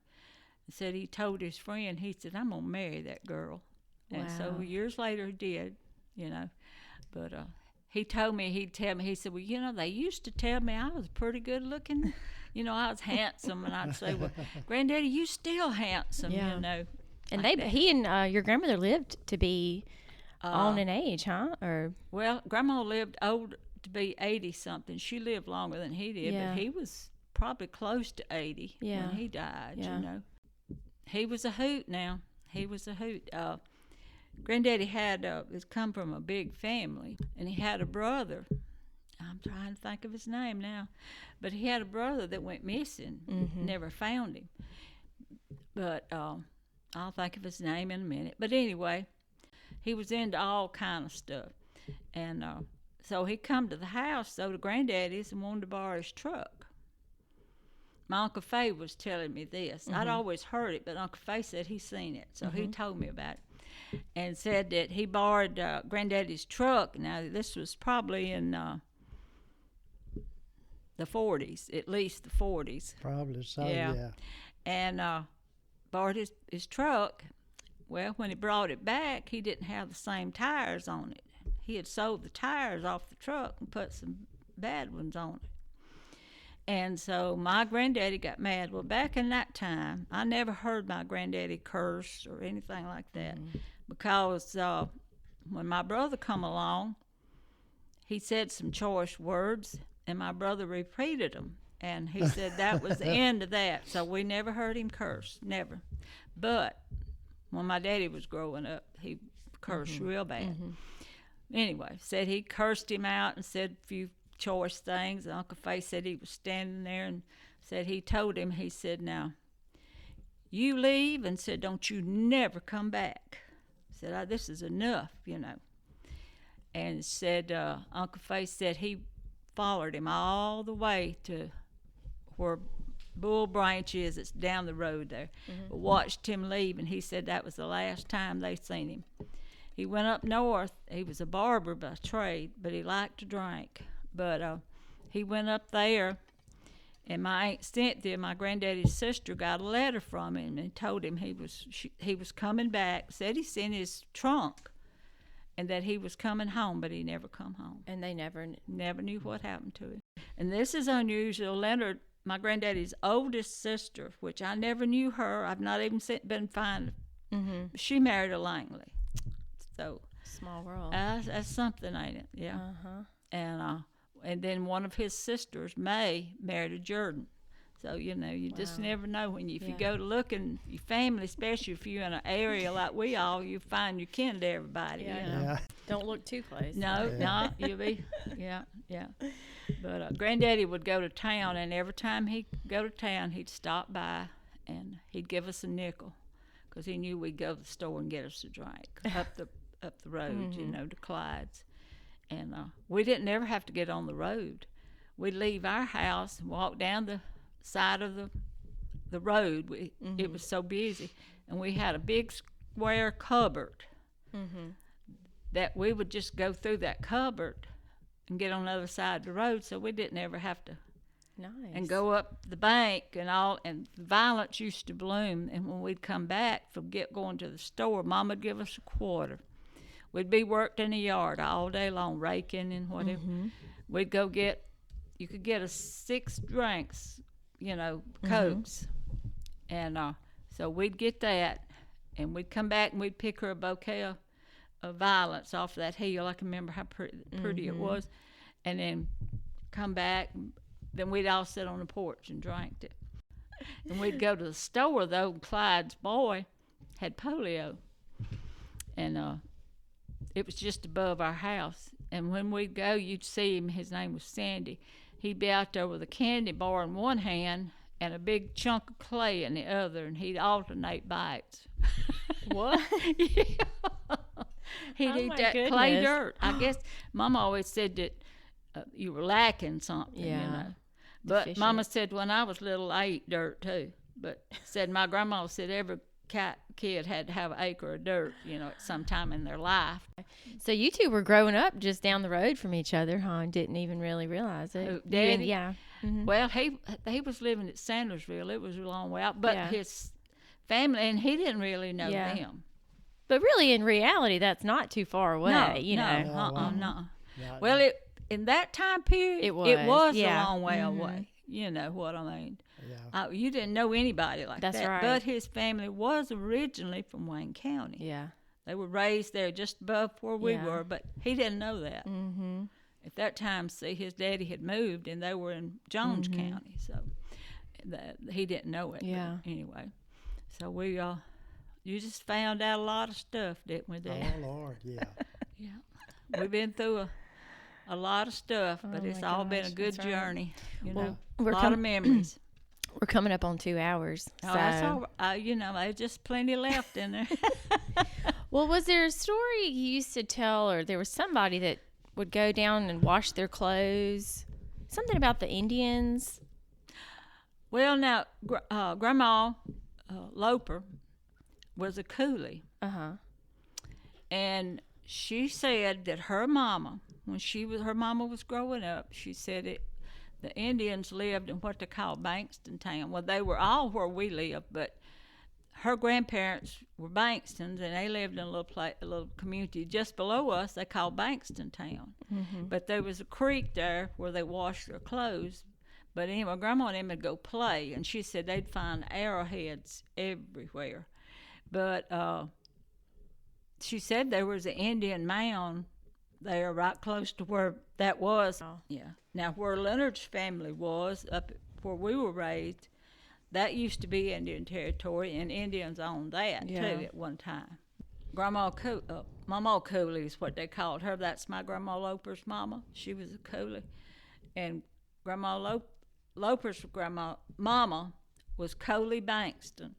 He said he told his friend, he said, "I'm going to marry that girl." And so Wow. years later he did, you know. But he'd tell me, he said, "Well, you know, they used to tell me I was pretty good looking. You know, I was handsome." And I'd say, "Well, Granddaddy, you still handsome, Yeah. you know." And like that. he and your grandmother lived to be on Uh, in age, huh? Or Well, Grandma lived old to be 80 something. She lived longer than he did, Yeah. but he was probably close to 80 Yeah. when he died, Yeah. you know. He was a hoot now. He was a hoot. Granddaddy had come from a big family, and he had a brother. I'm trying to think of his name now, but he had a brother that went missing, never found him. But I'll think of his name in a minute. But anyway, he was into all kind of stuff, and so he come to the house, so to Granddaddy's, and wanted to borrow his truck. My Uncle Fay was telling me this. I'd always heard it, but Uncle Fay said he seen it, so he told me about it, and said that he borrowed Granddaddy's truck. Now this was probably in the 40s, at least the 40s. Probably so, Yeah. yeah. And borrowed his truck. Well, when he brought it back, he didn't have the same tires on it. He had sold the tires off the truck and put some bad ones on it. And so my granddaddy got mad. Well, back in that time, I never heard my granddaddy curse or anything like that, because when my brother come along, he said some choice words, and my brother repeated them. And he said that was the end of that. So we never heard him curse, never. But when my daddy was growing up, he cursed real bad. Anyway, said he cursed him out and said a few choice things. And Uncle Fay said he was standing there and said he told him, he said, "Now, you leave," and said, "Don't you never come back." Said, "This is enough, you know." And said, Uncle Fay said he followed him all the way to where Bull Branch is. It's down the road there. But watched him leave, and he said that was the last time they seen him. He went up north. He was a barber by trade, but he liked to drink. But he went up there, and my Aunt Cynthia, my granddaddy's sister, got a letter from him and told him he was coming back. Said he's in his trunk, and that he was coming home, but he never come home. And they never. Never knew what happened to him. And this is unusual. Leonard, my granddaddy's oldest sister, which I never knew her. I've not even been finding. She married a Langley. So Small world. that's something, ain't it? Yeah. And then one of his sisters, May, married a Jordan. So, you know, you just never know when if you go to look in your family, especially if you're in an area like we all, you find you kin to everybody. Yeah, You know? Yeah. Don't look too close. No, you'll be, yeah. But Granddaddy would go to town, and every time he'd go to town, he'd stop by and he'd give us a nickel, because he knew we'd go to the store and get us a drink up the road, you know, to Clyde's. And we didn't ever have to get on the road. We'd leave our house and walk down the side of the road. It was so busy, and we had a big square cupboard that we would just go through that cupboard and get on the other side of the road, so we didn't ever have to Nice. and go up the bank and all. And violence used to bloom, and when we'd come back from going to the store, Mom would give us a quarter. we'd be worked in the yard all day long, raking and whatever. We'd go you could get 6 drinks, Cokes. And so we'd get that, and we'd come back and we'd pick her a bouquet of violets off that hill. I can remember how pretty it was. And then come back, then we'd all sit on the porch and drank it. And we'd go to the store, though. Clyde's boy had polio, and it was just above our house. And when we'd go, you'd see him. His name was Sandy. He'd be out there with a candy bar in one hand and a big chunk of clay in the other, and he'd alternate bites. What? Yeah. He'd eat that clay goodness. dirt. I guess Mama always said that you were lacking something, But Deficient. Mama said when I was little, I ate dirt too. But said my grandma said every kid had to have an acre of dirt, at some time in their life. So you two were growing up just down the road from each other, huh? And didn't even really realize it. Who, You and- Daddy? Yeah. Mhm. Well, he was living at Sandersville. It was a long way out, but Yeah. his family, and he didn't really know Yeah. them. But really, in reality, that's not too far away. No, you no, know. no. Yeah, Well, in that time period, It was was, a yeah. long way away. You know what I mean? yeah. You didn't know anybody like That's that. right. But his family was originally from Wayne County. Yeah. They were raised there just above where we Yeah. were, but he didn't know that. Mm-hmm. At that time, see, his daddy had moved, and they were in Jones County, so he didn't know it. but Yeah. anyway, so we you just found out a lot of stuff, didn't we, Dad? Oh, Lord, yeah. Yeah, we've been through a lot of stuff, but Oh, it's my all been a gosh, good that's right. journey. Well, A we're lot of memories. We're coming up on 2 hours. Oh, that's all right. There's just plenty left in there. Well, was there a story you used to tell, or there was somebody that would go down and wash their clothes? Something about the Indians? Well, now, Grandma Loper was a coolie, Uh-huh. and she said that her mama, when her mama was growing up, she said the Indians lived in what they call Bankston Town. Well, they were all where we lived, but her grandparents were Bankstons, and they lived in a little community just below us. They called Bankston Town, but there was a creek there where they washed their clothes. But anyway, Grandma and them would go play, and she said they'd find arrowheads everywhere. But she said there was an Indian mound there right close to where that was. Oh. Yeah. Now, where Leonard's family was, up where we were raised, that used to be Indian territory, and Indians owned that, Yeah. too, at one time. Mama Cooley is what they called her. That's my Grandma Loper's mama. She was a coolie. And Grandma Loper's mama was Coley Bankston.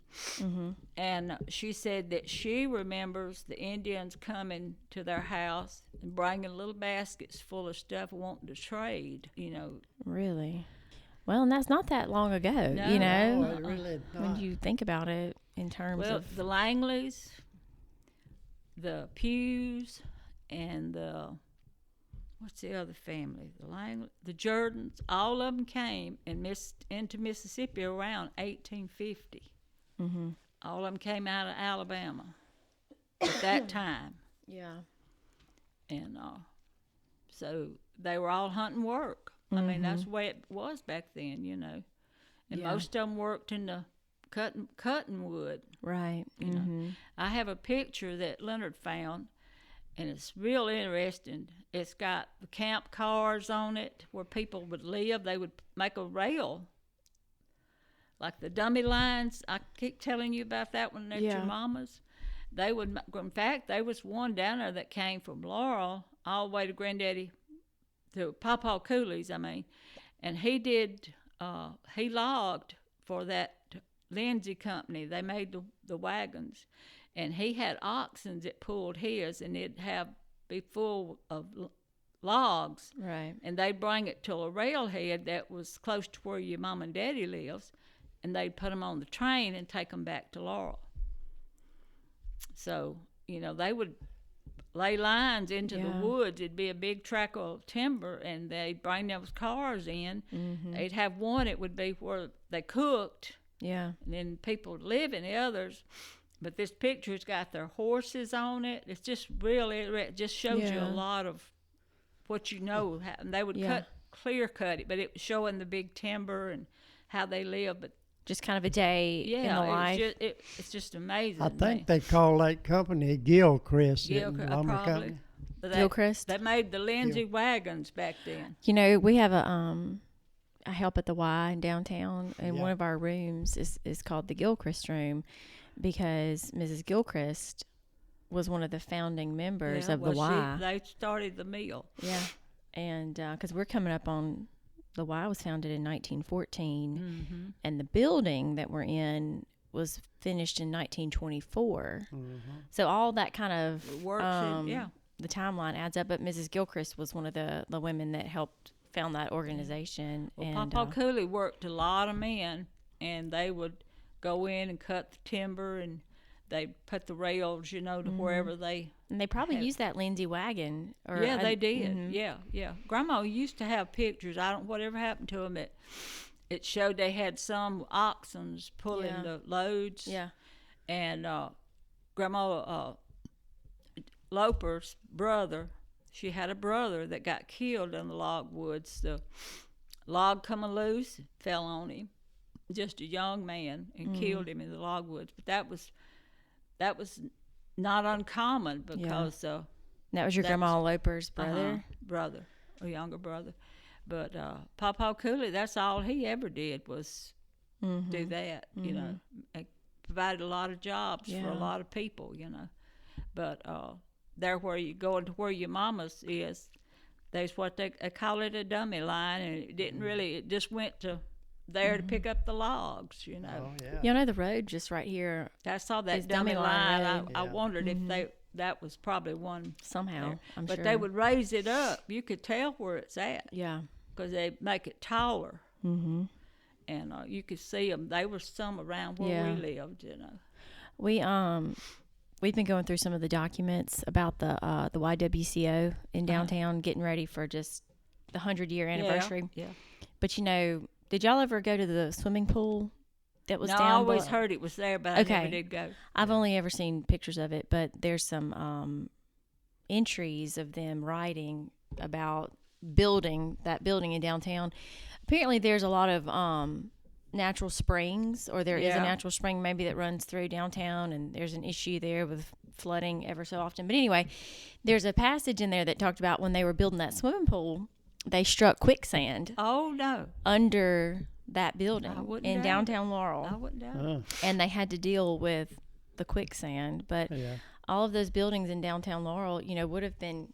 And she said that she remembers the Indians coming to their house and bringing little baskets full of stuff wanting to trade, Really? Well, and that's not that long ago, No. you know, No, it really when not. you think about it in terms Well, of... the Langleys, the Pews, and what's the other family? The Jordans, all of them came into Mississippi around 1850. Mm-hmm. All of them came out of Alabama at that time. Yeah. And so they were all hunting work. I mean, that's the way it was back then, And Yeah. most of them worked in the cutting wood. Right. You know. I have a picture that Leonard found, and it's real interesting. It's got the camp cars on it where people would live. They would make a rail, like the dummy lines. I keep telling you about that one at Yeah. your mama's. They would, in fact, there was one down there that came from Laurel all the way to Granddaddy, to Pawpaw Cooley's, and he did, he logged for that Lindsay company. They made the wagons, and he had oxen that pulled his, and it'd be full of logs, Right. and they'd bring it to a railhead that was close to where your mom and daddy lives, and they'd put them on the train and take them back to Laurel. So, they would lay lines into Yeah. the woods. It'd be a big track of timber, and they'd bring those cars in. They'd have one, it would be where they cooked, Yeah. and then people would live in the others. But this picture's got their horses on it. It's just really, it just shows you a lot of what you know happened. They would clear cut it, but it was showing the big timber and how they live. But just kind of a day in the life. It's just amazing. I think they call that company Gilchrist. Probably. Company. Gilchrist. They made the Lindsay wagons back then. You know, we have I help at the Y in downtown, and one of our rooms is called the Gilchrist room because Mrs. Gilchrist was one of the founding members of the Y. They started the mill. Yeah, and because we're coming up on, the Y was founded in 1914, and the building that we're in was finished in 1924. So all that kind of works the timeline adds up. But Mrs. Gilchrist was one of the women that helped found that organization. Well, and Papa Cooley worked a lot of men, and they would go in and cut the timber, and they'd put the rails, to wherever they. And they probably used that Lindsay wagon. They did. Yeah. Grandma used to have pictures. Whatever happened to them. It showed they had some oxens pulling the loads. Yeah. And Grandma Loper's brother. She had a brother that got killed in the log woods. The log come loose, fell on him, just a young man, and killed him in the log woods. But that was not uncommon because that was your Grandma Loper's brother? Brother, a younger brother. But Papa Cooley, that's all he ever did was do that, and provided a lot of jobs for a lot of people, But there where you go into where your mama's is, there's what they call it a dummy line, and it didn't really, it just went to there to pick up the logs, Oh, yeah. You know, the road just right here. I saw that It's dummy dummy line. line I wondered if that was probably one somehow, there. I'm but sure. they would raise it up. You could tell where it's at. Yeah. Because they make it taller. And you could see them. They were some around where we lived, We've been going through some of the documents about the YWCO in downtown, getting ready for just the 100-year anniversary. Yeah. But did y'all ever go to the swimming pool that was down? I always heard it was there, but I never did go. I've only ever seen pictures of it, but there's some entries of them writing about building in downtown. Apparently, there's a lot of natural springs, or there is a natural spring maybe that runs through downtown, and there's an issue there with flooding ever so often. But anyway, there's a passage in there that talked about when they were building that swimming pool, they struck quicksand. Oh no! Under that building in downtown Laurel. I wouldn't doubt it. And they had to deal with the quicksand. But all of those buildings in downtown Laurel, would have been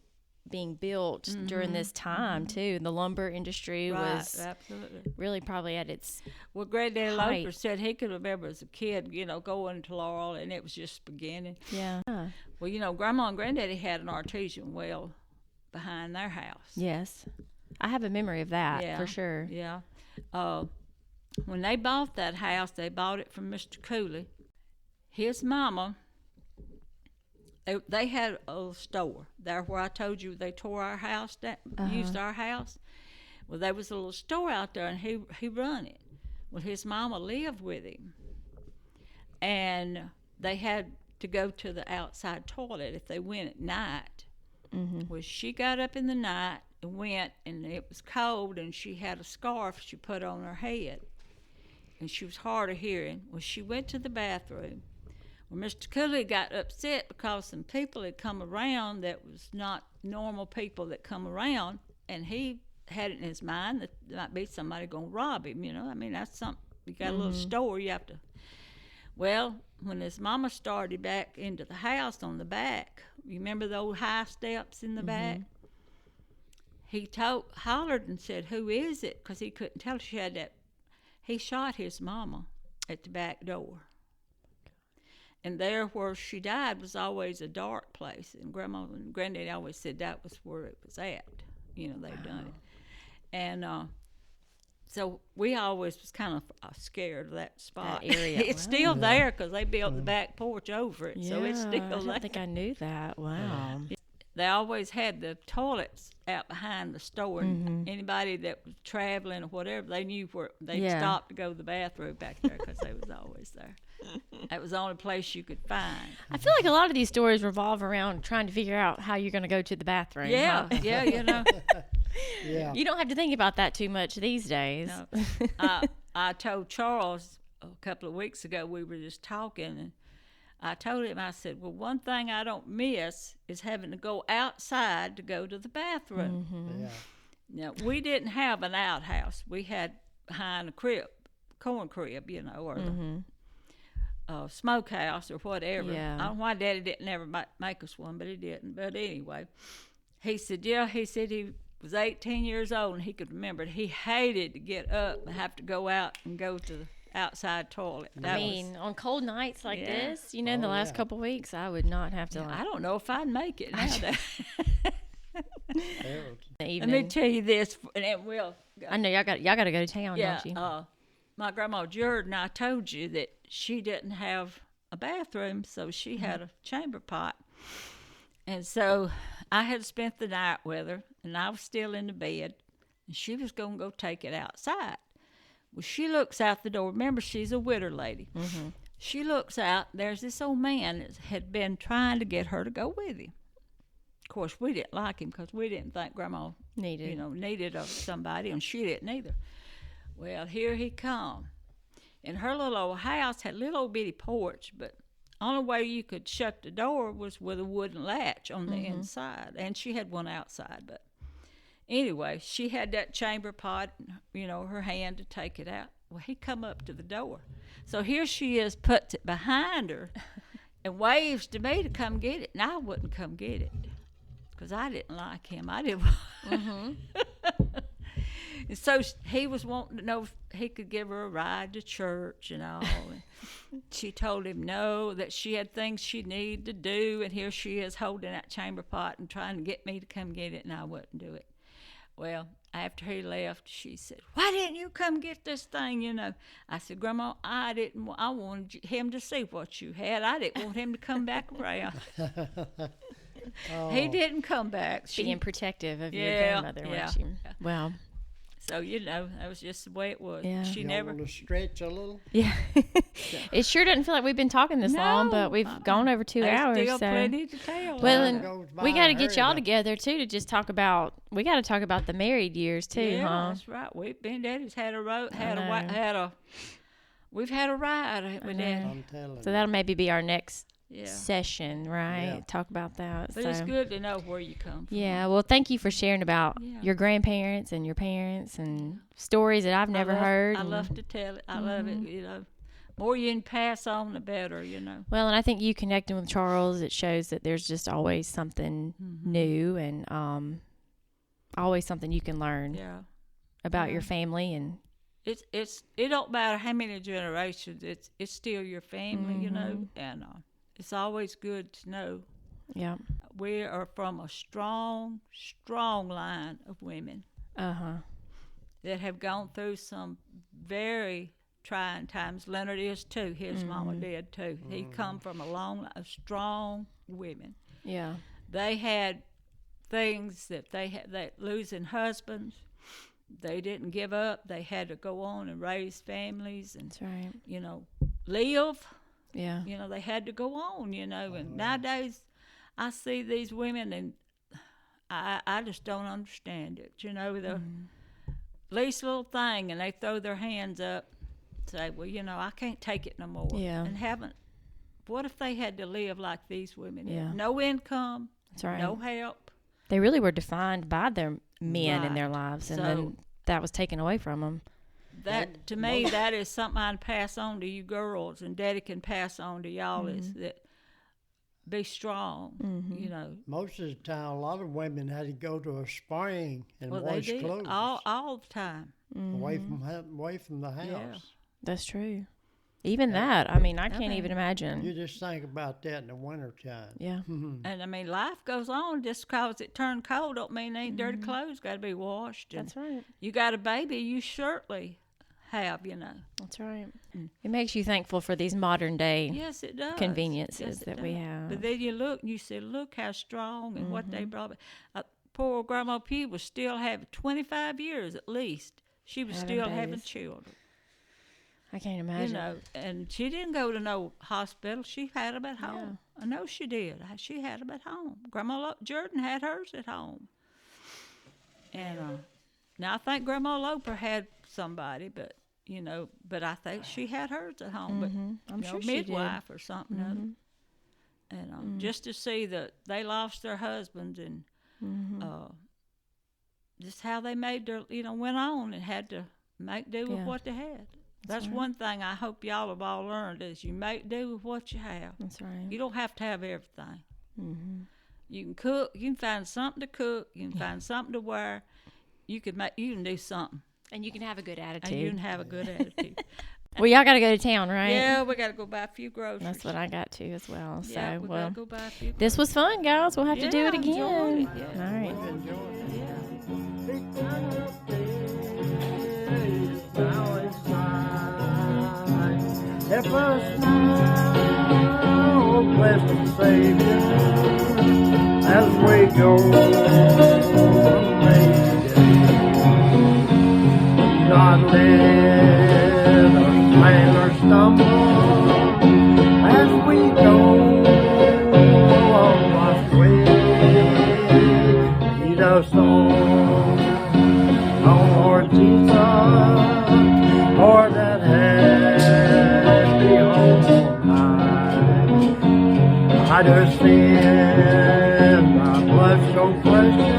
being built during this time too. The lumber industry was absolutely really probably at its Granddaddy height. Loper said he could remember as a kid, going to Laurel, and it was just beginning. Yeah. Well, Grandma and Granddaddy had an artesian well behind their house. Yes. I have a memory of that for sure. Yeah. When they bought that house, they bought it from Mr. Cooley. His mama, they had a little store there where I told you they tore our house down, used our house. Well, there was a little store out there, and he run it. Well, his mama lived with him, and they had to go to the outside toilet if they went at night. Well, she got up in the night and went, and it was cold, and she had a scarf she put on her head, and she was hard of hearing. Well, she went to the bathroom. Well, Mr. Cooley got upset because some people had come around that was not normal people that come around, and he had it in his mind that there might be somebody going to rob him, I mean, that's something. You got a little store, you have to. Well, when his mama started back into the house on the back, you remember those high steps in the back? He hollered and said, "Who is it?" Because he couldn't tell. She had that. He shot his mama at the back door. And there where she died was always a dark place. And Grandma and Granddaddy always said that was where it was at. They'd done it. And so we always was kind of scared of that spot. That area. It's still there because they built the back porch over it. So it's still I there. don't think I knew that. Wow. They always had the toilets out behind the store, and anybody that was traveling or whatever, they knew where they'd stop to go to the bathroom back there because they was always there. That was the only place you could find. I feel like a lot of these stories revolve around trying to figure out how you're going to go to the bathroom. Yeah, huh? yeah, you know. Yeah. You don't have to think about that too much these days. No. I told Charles a couple of weeks ago, we were just talking, and I told him, I said, well, one thing I don't miss is having to go outside to go to the bathroom. Mm-hmm. Yeah. Now, we didn't have an outhouse. We had behind a crib, corn crib, you know, or the smokehouse or whatever. Yeah. I don't know why Daddy didn't ever make us one, but he didn't. But anyway, he said, yeah, he said he was 18 years old and he could remember it. He hated to get up and have to go out and go to the outside toilet. I mean, on cold nights like Yeah. this, you know, in the last couple of weeks, I would not have to. I don't know if I'd make it nowadays. Let me tell you this, and it will. I know y'all got to go to town, Yeah, don't you? my grandma Jordan, I told you that she didn't have a bathroom, so she had a chamber pot. And so I had spent the night with her, and I was still in the bed, and she was going to go take it outside. Well, she looks out the door. Remember, she's a widow lady. Mm-hmm. She looks out, there's this old man that had been trying to get her to go with him. Of course, we didn't like him because we didn't think Grandma needed somebody, and she didn't either. Well, here he come. And her little old house had a little bitty porch, but only way you could shut the door was with a wooden latch on the inside. And she had one outside. But anyway, she had that chamber pot, her hand to take it out. Well, he come up to the door. So here she is, puts it behind her, and waves to me to come get it. And I wouldn't come get it because I didn't like him. I didn't. And so he was wanting to know if he could give her a ride to church and all. And she told him no, that she had things she needed to do, and here she is holding that chamber pot and trying to get me to come get it, and I wouldn't do it. Well, after he left, she said, why didn't you come get this thing, I said, Grandma, I wanted him to see what you had. I didn't want him to come back around. He didn't come back. Being protective of your grandmother, weren't you? Well. So, that was just the way it was. Yeah. She never. Want to stretch a little? Yeah. It sure doesn't feel like we've been talking this long, but we've gone over 2 hours. Still so. plenty to tell. Well, and we got to get y'all together, too, to just talk about, we got to talk about the married years, too, huh? That's right. Daddy's had a ride with Daddy. I'm telling So that'll maybe be our next Yeah. session, right? Yeah. Talk about that. But it's good to know where you come from. Yeah, well, thank you for sharing about your grandparents and your parents and stories that I've never heard. I love to tell it. I love it, More you can pass on, the better, Well, and I think you connecting with Charles, it shows that there's just always something new and always something you can learn about your family. And it don't matter how many generations, it's still your family, and it's always good to know. Yeah. We are from a strong, strong line of women that have gone through some very trying times. Leonard is too. His mama did too. He come from a long line of strong women. Yeah. They had things that that losing husbands. They didn't give up. They had to go on and raise families and, That's right. Live. Yeah. They had to go on, and nowadays I see these women and I just don't understand it. The least little thing, and they throw their hands up, say, well, I can't take it no more. Yeah. And what if they had to live like these women? Yeah. No income. That's right. No help. They really were defined by their men in their Right. lives, and So- then that was taken away from them. That to me, that is something I'd pass on to you girls, and Daddy can pass on to y'all is that be strong. Most of the time, a lot of women had to go to a spring and Well, they wash did clothes all the time. away from the house. Yeah. That's true. Even that, I mean, I can't Okay. even imagine. You just think about that in the wintertime. Yeah. And life goes on. Just because it turned cold don't mean ain't dirty clothes got to be washed. And That's right. you got a baby, you certainly have. That's right. It makes you thankful for these modern day Yes, it does. conveniences Yes, it that we does. have. But then you look and you say, look how strong and what they brought. Poor Grandma Pugh was still having 25 years at least. She was Having still having babies. children. I can't imagine. You know, and she didn't go to no hospital. She had them at home. I know she did. She had them at home. Grandma Jordan had hers at home. And now I think Grandma Loper had somebody, but but I think she had hers at home. But I'm sure she did. midwife or something. And just to see that they lost their husbands and just how they made their, went on and had to make do with what they had. That's right. one thing I hope y'all have all learned is you make do with what you have. That's right. You don't have to have everything. You can cook. You can find something to cook. You can find something to wear. You can do something. And you can have a good attitude. And you can have a good attitude. Well, y'all got to go to town, right? Yeah, we got to go buy a few groceries. That's what I got to as well. Yeah, So, we well, got to go buy a few groceries. this was fun, guys. We'll have to do it again. Enjoyed it, yeah. All right. Help us now, blessed Savior, as we go on not let us fail or stumble as we go on our way. Lead us on, Lord Jesus, Lord that happy on high. Hide us in thy blood so precious.